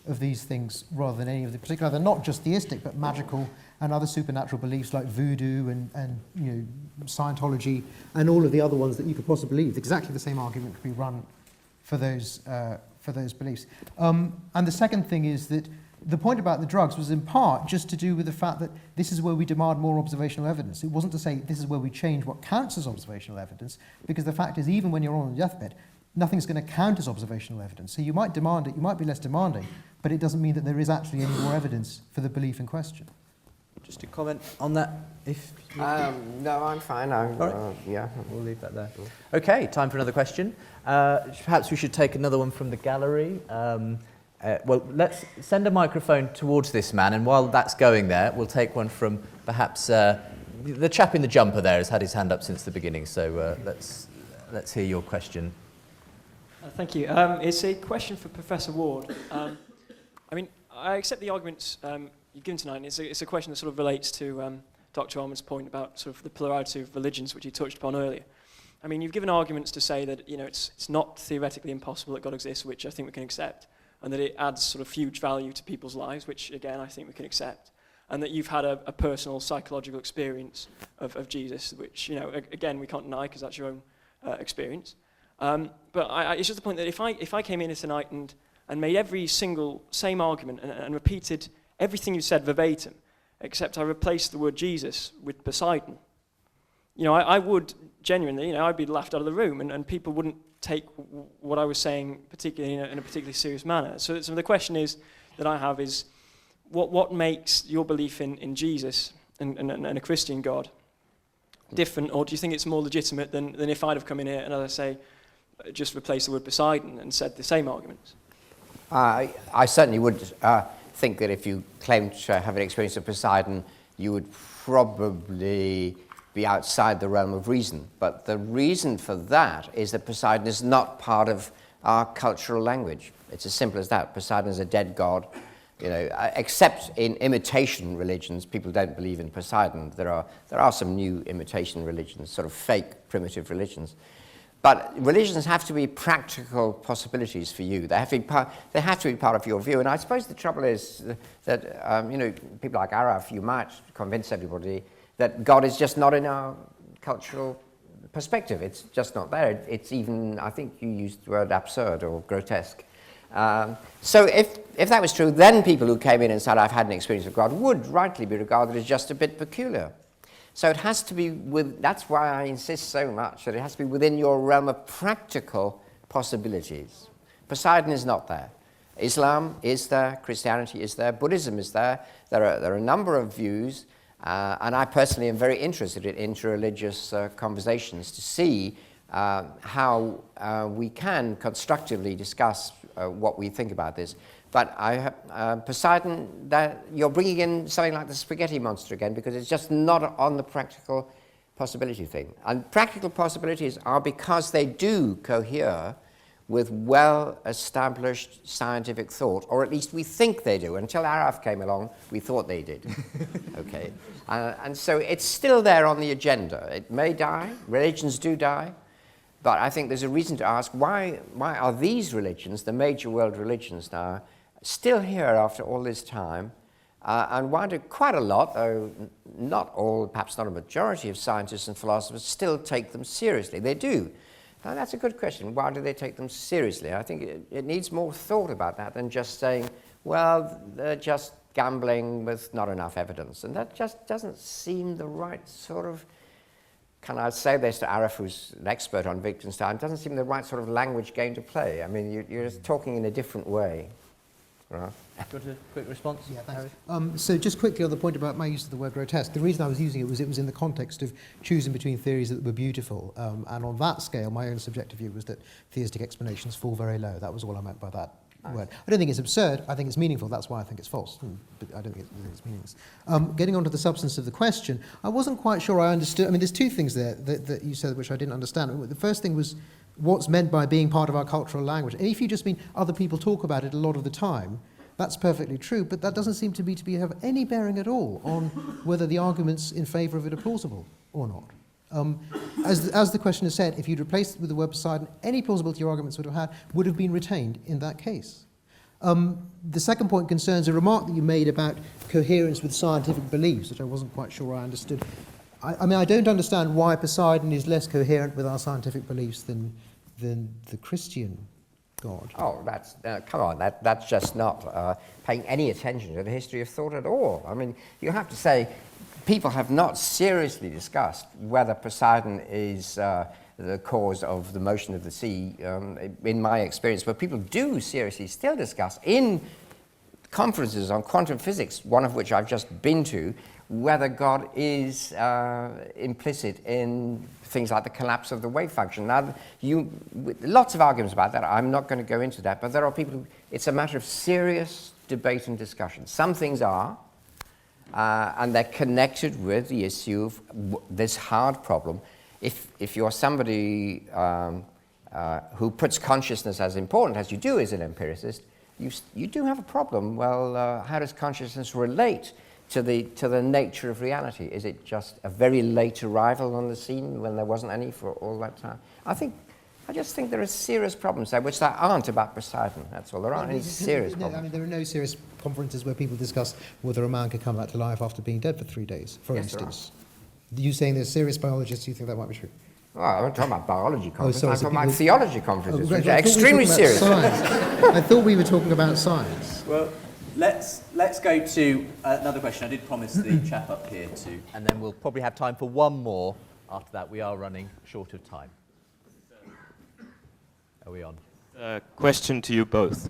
of these things rather than any of the particular. They're not just theistic, but magical and other supernatural beliefs like voodoo and Scientology and all of the other ones that you could possibly believe. Exactly the same argument could be run for those beliefs. And the second thing is that the point about the drugs was in part just to do with the fact that this is where we demand more observational evidence. It wasn't to say this is where we change what counts as observational evidence, because the fact is, even when you're on the deathbed, nothing's going to count as observational evidence. So you might demand it, you might be less demanding, but it doesn't mean that there is actually any more evidence for the belief in question. Just to comment on that, if no, I'm fine. Yeah. We'll leave that there. Okay, time for another question. Perhaps we should take another one from the gallery. Well, let's send a microphone towards this man, and while that's going there, we'll take one from perhaps the chap in the jumper there has had his hand up since the beginning, so let's hear your question. Thank you. It's a question for Professor Ward. I mean, I accept the arguments you've given tonight, and it's a question that sort of relates to Dr. Allman's point about sort of the plurality of religions, which you touched upon earlier. I mean, you've given arguments to say that, it's not theoretically impossible that God exists, which I think we can accept, and that it adds sort of huge value to people's lives, which, again, I think we can accept, and that you've had a personal psychological experience of Jesus, which, again, we can't deny because that's your own experience. But it's just the point that if I came in here tonight and made every single same argument and repeated everything you said verbatim, except I replaced the word Jesus with Poseidon, I would genuinely, I'd be laughed out of the room, and people wouldn't take what I was saying particularly in a particularly serious manner. So the question is that I have is, what makes your belief in Jesus and a Christian God different, or do you think it's more legitimate than if I'd have come in here and, as I say, just replaced the word Poseidon and said the same arguments? I certainly would think that if you claimed to have an experience of Poseidon, you would probably be outside the realm of reason. But the reason for that is that Poseidon is not part of our cultural language. It's as simple as that. Poseidon is a dead god. Except in imitation religions, people don't believe in Poseidon. There are some new imitation religions, sort of fake primitive religions. But religions have to be practical possibilities for you. They have to be part of your view. And I suppose the trouble is that people like Araf, you might convince everybody that God is just not in our cultural perspective. It's just not there. It's even, I think you used the word absurd or grotesque. So if that was true, then people who came in and said, I've had an experience of God, would rightly be regarded as just a bit peculiar. So it has to be that's why I insist so much that it has to be within your realm of practical possibilities. Poseidon is not there. Islam is there, Christianity is there, Buddhism is there. There are a number of views, and I personally am very interested in interreligious conversations to see how we can constructively discuss what we think about this. But Poseidon, you're bringing in something like the spaghetti monster again, because it's just not on the practical possibility thing. And practical possibilities are because they do cohere with well-established scientific thought, or at least we think they do. Until Araf came along, we thought they did. Okay, and so it's still there on the agenda. It may die. Religions do die. But I think there's a reason to ask, why are these religions, the major world religions now, still here after all this time? And why do quite a lot, though not all, perhaps not a majority of scientists and philosophers, still take them seriously? They do. Now, that's a good question. Why do they take them seriously? I think it needs more thought about that than just saying, well, they're just gambling with not enough evidence. And that just doesn't seem the right sort of, can I say this to Araf, who's an expert on Wittgenstein, doesn't seem the right sort of language game to play. I mean, you're just talking in a different way. Right. Do you want a quick response? Yeah, thanks. So just quickly on the point about my use of the word grotesque, the reason I was using it was in the context of choosing between theories that were beautiful. And on that scale, my own subjective view was that theistic explanations fall very low. That was all I meant by that word. I don't think it's absurd. I think it's meaningful. That's why I think it's false. But I don't think it's meaningless. Getting on to the substance of the question, I wasn't quite sure I understood. I mean, there's two things there that you said which I didn't understand. The first thing was what's meant by being part of our cultural language. And if you just mean other people talk about it a lot of the time, that's perfectly true, but that doesn't seem to have any bearing at all on whether the arguments in favour of it are plausible or not. As the questioner said, if you'd replaced it with the word Poseidon, any plausibility your arguments would have been retained in that case. The second point concerns a remark that you made about coherence with scientific beliefs, which I wasn't quite sure I understood. I mean, I don't understand why Poseidon is less coherent with our scientific beliefs than the Christian God. Oh, that's come on! That's just not paying any attention to the history of thought at all. I mean, you have to say, people have not seriously discussed whether Poseidon is the cause of the motion of the sea. In my experience, but people do seriously still discuss in conferences on quantum physics, one of which I've just been to, whether God is implicit in things like the collapse of the wave function. Now, lots of arguments about that. I'm not going to go into that, but there are people who, it's a matter of serious debate and discussion. Some things are, and they're connected with the issue of this hard problem. If you're somebody who puts consciousness as important, as you do as an empiricist, you do have a problem. Well, how does consciousness relate to the nature of reality? Is it just a very late arrival on the scene when there wasn't any for all that time? I just think there are serious problems there, which there aren't about Poseidon. That's all. There aren't any serious problems. I mean, there are no serious conferences where people discuss whether a man could come back to life after being dead for 3 days, for instance. You saying there's serious biologists who think that might be true? Well, I'm not talking about biology conferences. sorry, I'm so talking about people- theology conferences, which are I thought we were extremely talking about serious. science. I thought we were talking about science. Well, let's go to another question. I did promise the chap up here to, and then we'll probably have time for one more. After that, we are running short of time. Are we on? Question to you both.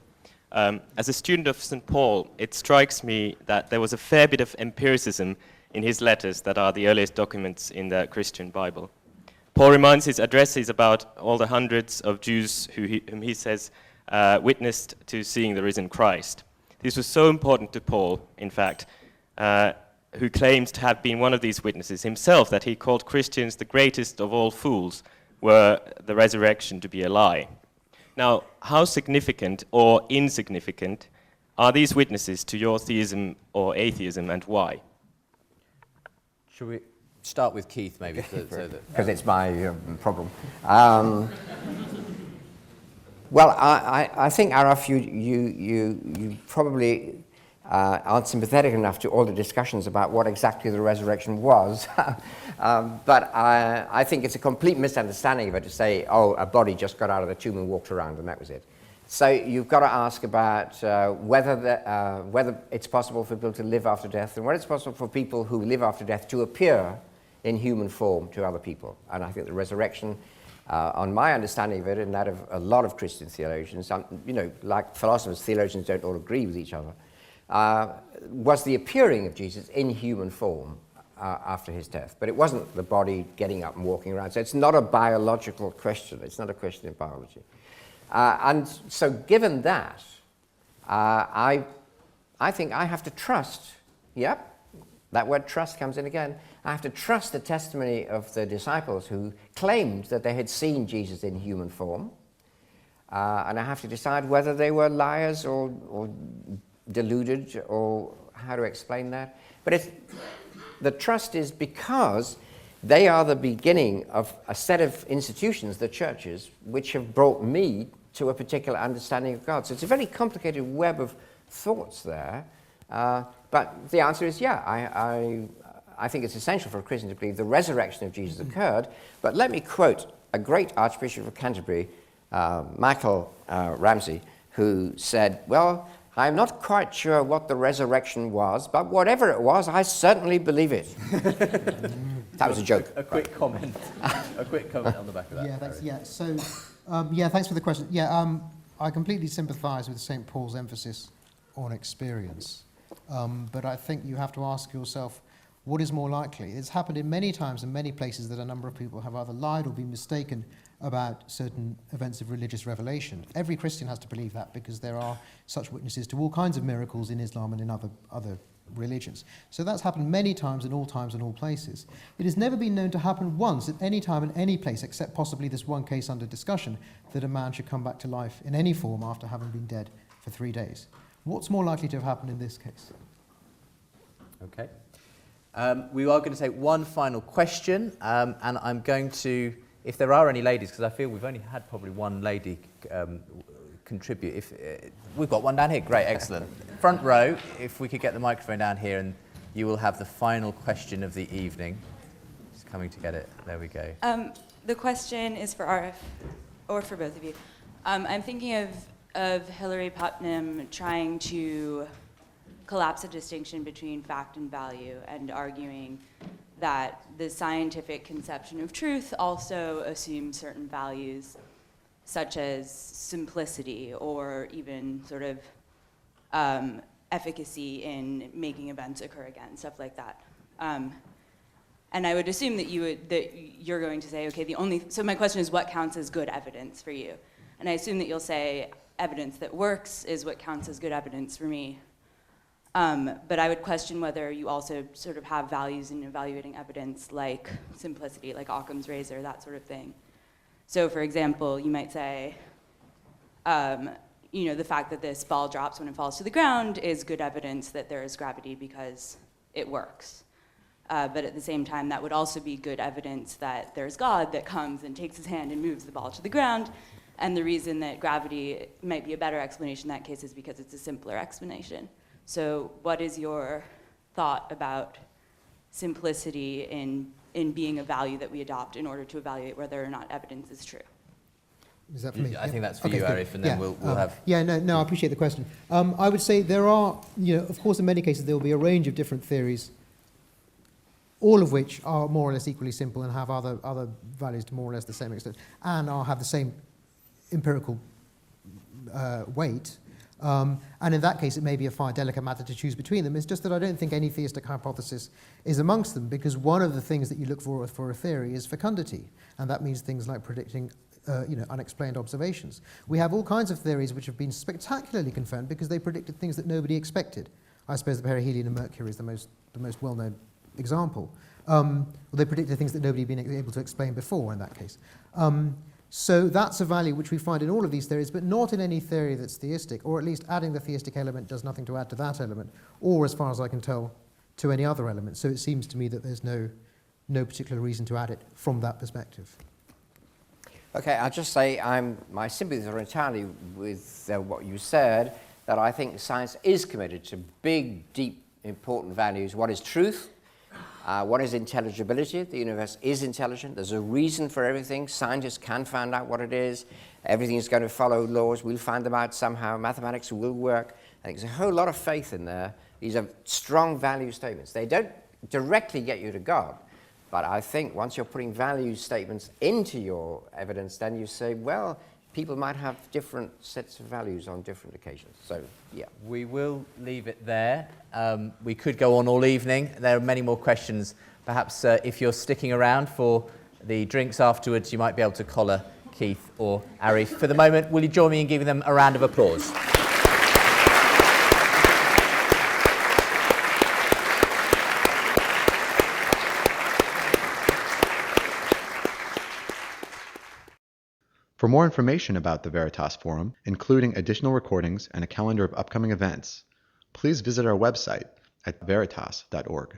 As a student of St. Paul, it strikes me that there was a fair bit of empiricism in his letters that are the earliest documents in the Christian Bible. Paul reminds his addresses about all the hundreds of Jews whom he says witnessed to seeing the risen Christ. This was so important to Paul, in fact, who claims to have been one of these witnesses himself, that he called Christians the greatest of all fools, were the resurrection to be a lie. Now, how significant or insignificant are these witnesses to your theism or atheism, and why? Should we start with Keith, maybe? Because it's my problem. Well, I think, Araf, you probably aren't sympathetic enough to all the discussions about what exactly the resurrection was. But I think it's a complete misunderstanding of it to say, oh, a body just got out of the tomb and walked around and that was it. So you've got to ask about whether it's possible for people to live after death and whether it's possible for people who live after death to appear in human form to other people. And I think the resurrection, on my understanding of it and that of a lot of Christian theologians, like philosophers, theologians don't all agree with each other, was the appearing of Jesus in human form after his death. But it wasn't the body getting up and walking around. So it's not a biological question. It's not a question in biology. And so given that, I think I have to trust, that word trust comes in again, I have to trust the testimony of the disciples who claimed that they had seen Jesus in human form. And I have to decide whether they were liars or deluded, or how to explain that. But the trust is because they are the beginning of a set of institutions, the churches, which have brought me to a particular understanding of God. So it's a very complicated web of thoughts there. But the answer is, I think it's essential for a Christian to believe the resurrection of Jesus occurred. But let me quote a great Archbishop of Canterbury, Michael Ramsey, who said, well, I'm not quite sure what the resurrection was, but whatever it was, I certainly believe it. That was a joke. A quick comment. A quick comment on the back of that. Thanks for the question. I completely sympathise with St. Paul's emphasis on experience. But I think you have to ask yourself, what is more likely? It's happened in many times in many places that a number of people have either lied or been mistaken about certain events of religious revelation. Every Christian has to believe that because there are such witnesses to all kinds of miracles in Islam and in other religions. So that's happened many times in all places. It has never been known to happen once at any time in any place, except possibly this one case under discussion, that a man should come back to life in any form after having been dead for 3 days. What's more likely to have happened in this case? Okay. We are going to take one final question, and I'm going to, if there are any ladies, because I feel we've only had probably one lady contribute. If we've got one down here, great, excellent. Front row, if we could get the microphone down here, and you will have the final question of the evening. Just coming to get it. There we go. The question is for Arif, or for both of you. I'm thinking of Hilary Putnam trying to collapse a distinction between fact and value, and arguing that the scientific conception of truth also assumes certain values, such as simplicity or even sort of efficacy in making events occur again, stuff like that. And I would assume that you're going to say, okay, so my question is, what counts as good evidence for you? And I assume that you'll say evidence that works is what counts as good evidence for me. But I would question whether you also sort of have values in evaluating evidence, like simplicity, like Occam's razor, that sort of thing. So for example, you might say, the fact that this ball drops when it falls to the ground is good evidence that there is gravity because it works. But at the same time, that would also be good evidence that there's God that comes and takes his hand and moves the ball to the ground. And the reason that gravity might be a better explanation in that case is because it's a simpler explanation. So what is your thought about simplicity in being a value that we adopt in order to evaluate whether or not evidence is true? Is that for me? I think that's for you, Arif, and then we'll have... Yeah, no, I appreciate the question. I would say there are, of course, in many cases, there will be a range of different theories, all of which are more or less equally simple and have other values to more or less the same extent, and have the same empirical weight. And in that case, it may be a far delicate matter to choose between them. It's just that I don't think any theistic hypothesis is amongst them, because one of the things that you look for a theory is fecundity, and that means things like predicting unexplained observations. We have all kinds of theories which have been spectacularly confirmed because they predicted things that nobody expected. I suppose the perihelion and Mercury is the most well-known example. They predicted things that nobody had been able to explain before in that case. So that's a value which we find in all of these theories, but not in any theory that's theistic, or at least adding the theistic element does nothing to add to that element, or as far as I can tell, to any other element. So it seems to me that there's no particular reason to add it from that perspective. Okay, I'll just say my sympathies are entirely with what you said, that I think science is committed to big, deep, important values. What is truth? What is intelligibility? The universe is intelligent. There's a reason for everything. Scientists can find out what it is. Everything is going to follow laws. We'll find them out somehow. Mathematics will work. I think there's a whole lot of faith in there. These are strong value statements. They don't directly get you to God. But I think once you're putting value statements into your evidence, then you say, well, people might have different sets of values on different occasions. So, yeah. We will leave it there. We could go on all evening. There are many more questions. Perhaps if you're sticking around for the drinks afterwards, you might be able to collar Keith or Arif. For the moment, will you join me in giving them a round of applause? For more information about the Veritas Forum, including additional recordings and a calendar of upcoming events, please visit our website at veritas.org.